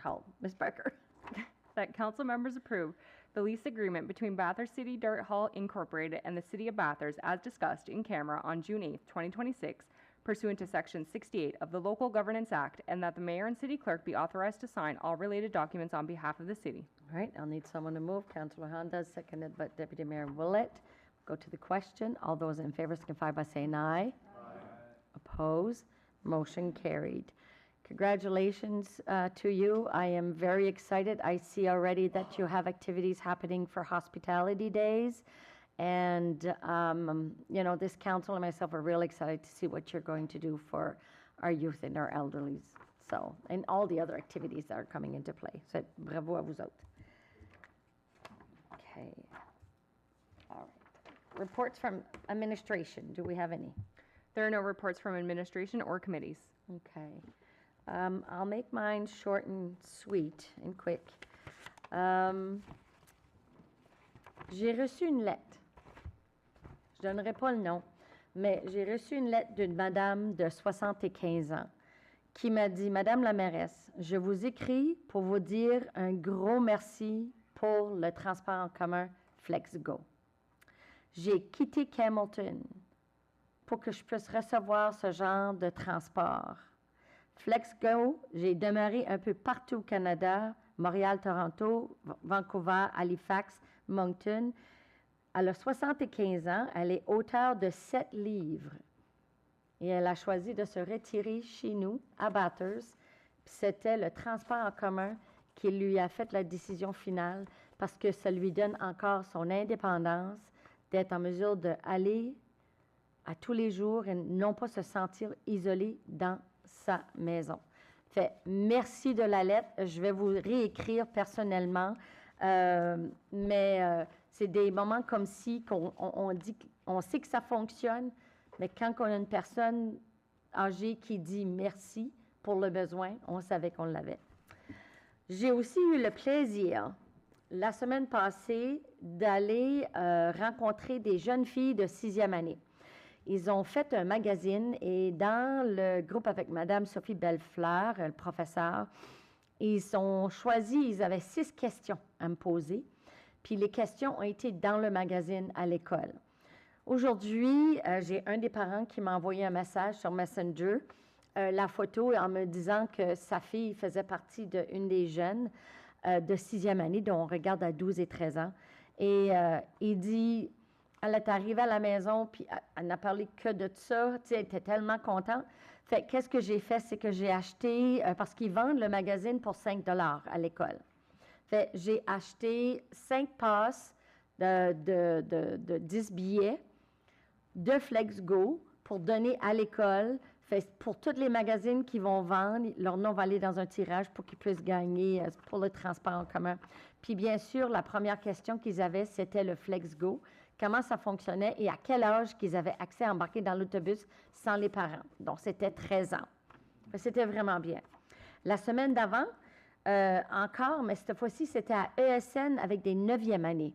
A: Hall. Ms. Barker.
B: That council members approve the lease agreement between Bathurst City Dart Hall Incorporated and the City of Bathurst as discussed in camera on June 8th, 2026, pursuant to Section 68 of the Local Governance Act, and that the mayor and city clerk be authorized to sign all related documents on behalf of the city.
A: All right, I'll need someone to move. Councillor Honda, seconded by Deputy Mayor Willett. Go to the question. All those in favor signify by saying aye. Opposed? Motion carried. Congratulations to you. I am very excited. I see already that you have activities happening for hospitality days. And, you know, this council and myself are really excited to see what you're going to do for our youth and our elderlies. So, and all the other activities that are coming into play. So, bravo à vous autres. Okay. All right. Reports from administration. Do we have any?
B: There are no reports from administration or committees.
A: Okay. I'll make mine short and sweet and quick. J'ai reçu une lettre. Je ne donnerai pas le nom, mais j'ai reçu une lettre d'une madame de 75 ans qui m'a dit, Madame la mairesse, je vous écris pour vous dire un gros merci pour le transport en commun FlexGo. J'ai quitté Hamilton pour que je puisse recevoir ce genre de transport. FlexGo, j'ai demeuré un peu partout au Canada, Montréal, Toronto, Vancouver, Halifax, Moncton. Elle a 75 ans, elle est auteure de 7 livres et elle a choisi de se retirer chez nous, à Bathurst, C'était le transport en commun qui lui a fait la décision finale parce que ça lui donne encore son indépendance d'être en mesure d'aller à tous les jours et non pas se sentir isolé dans sa maison. Fait, merci de la lettre. Je vais vous réécrire personnellement, mais c'est des moments comme si on dit, on sait que ça fonctionne, mais quand on a une personne âgée qui dit merci pour le besoin, on savait qu'on l'avait. J'ai aussi eu le plaisir, la semaine passée, d'aller rencontrer des jeunes filles de 6e année. Ils ont fait un magazine et dans le groupe avec Madame Sophie Bellefleur, le professeur, ils ont choisi, ils avaient 6 questions à me poser, puis les questions ont été dans le magazine à l'école. Aujourd'hui, j'ai un des parents qui m'a envoyé un message sur Messenger, la photo en me disant que sa fille faisait partie d'une des jeunes de 6e année, dont on regarde à 12 et 13 ans. Et il dit, elle est arrivée à la maison, puis elle n'a parlé que de ça. Tu sais, elle était tellement contente. Fait qu'est-ce que j'ai fait, c'est que j'ai acheté, parce qu'ils vendent le magazine pour 5 $ à l'école. Fait j'ai acheté 5 passes de 10 billets de FlexGo pour donner à l'école. Fait pour tous les magazines qui vont vendre, leur nom va aller dans un tirage pour qu'ils puissent gagner pour le transport en commun. Puis bien sûr, la première question qu'ils avaient, c'était le FlexGo. Comment ça fonctionnait et à quel âge qu'ils avaient accès à embarquer dans l'autobus sans les parents. Donc, c'était 13 ans. C'était vraiment bien. La semaine d'avant, encore, mais cette fois-ci, c'était à ESN avec des 9e années.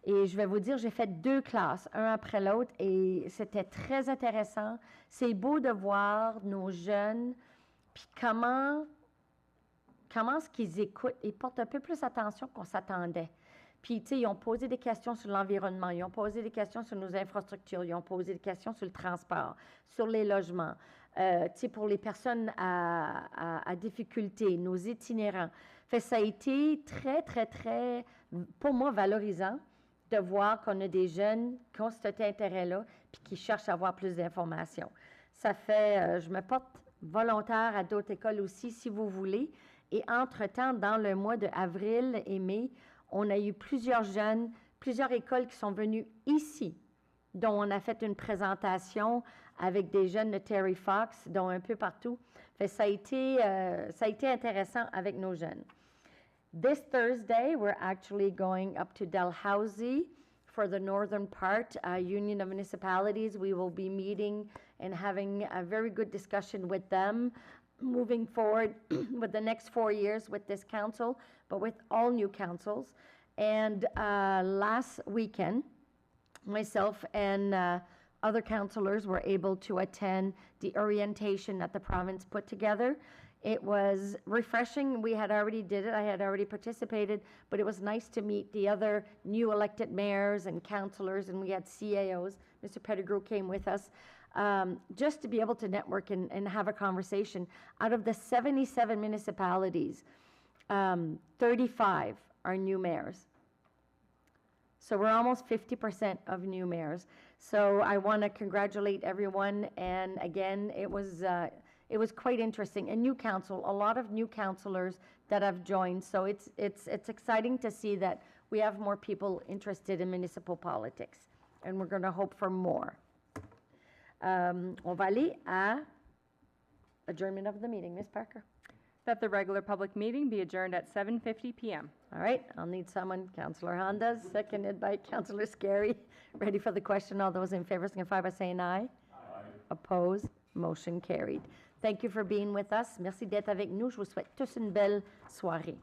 A: Et je vais vous dire, j'ai fait 2 classes, un après l'autre, et c'était très intéressant. C'est beau de voir nos jeunes, puis comment est-ce qu'ils écoutent. Ils portent un peu plus attention qu'on s'attendait. Puis, tu sais, ils ont posé des questions sur l'environnement, ils ont posé des questions sur nos infrastructures, ils ont posé des questions sur le transport, sur les logements, tu sais, pour les personnes à difficulté, nos itinérants. Fait ça a été très, très, très, pour moi, valorisant de voir qu'on a des jeunes qui ont cet intérêt-là puis qui cherchent à avoir plus d'informations. Ça fait, je me porte volontaire à d'autres écoles aussi, si vous voulez. Et entre-temps, dans le mois d'avril et mai, on a eu plusieurs jeunes, plusieurs écoles qui sont venues ici, dont on a fait une présentation avec des jeunes de Terry Fox, dont un peu partout. Fait, ça a été intéressant avec nos jeunes. This Thursday, we're actually going up to Dalhousie for the northern part, Union of Municipalities. We will be meeting and having a very good discussion with them, moving forward with the next 4 years with this council, but with all new councils. And last weekend, myself and other councilors were able to attend the orientation that the province put together. It was refreshing. We had already did it. I had already participated, but it was nice to meet the other new elected mayors and councilors, and we had CAOs. Mr. Pettigrew came with us. Just to be able to network and have a conversation. Out of the 77 municipalities, 35 are new mayors. So we're almost 50% of new mayors. So I want to congratulate everyone. And again, it was quite interesting. A new council, a lot of new councilors that have joined. So it's exciting to see that we have more people interested in municipal politics. And we're going to hope for more. On va aller à adjournment of the meeting. Ms. Parker.
B: That the regular public meeting be adjourned at 7:50 p.m.
A: All right, I'll need someone. Councillor Honda, seconded by Councillor Scary. Ready for the question? All those in favor signify by saying aye. Aye. Opposed? Motion carried. Thank you for being with us. Merci d'être avec nous. Je vous souhaite tous une belle soirée.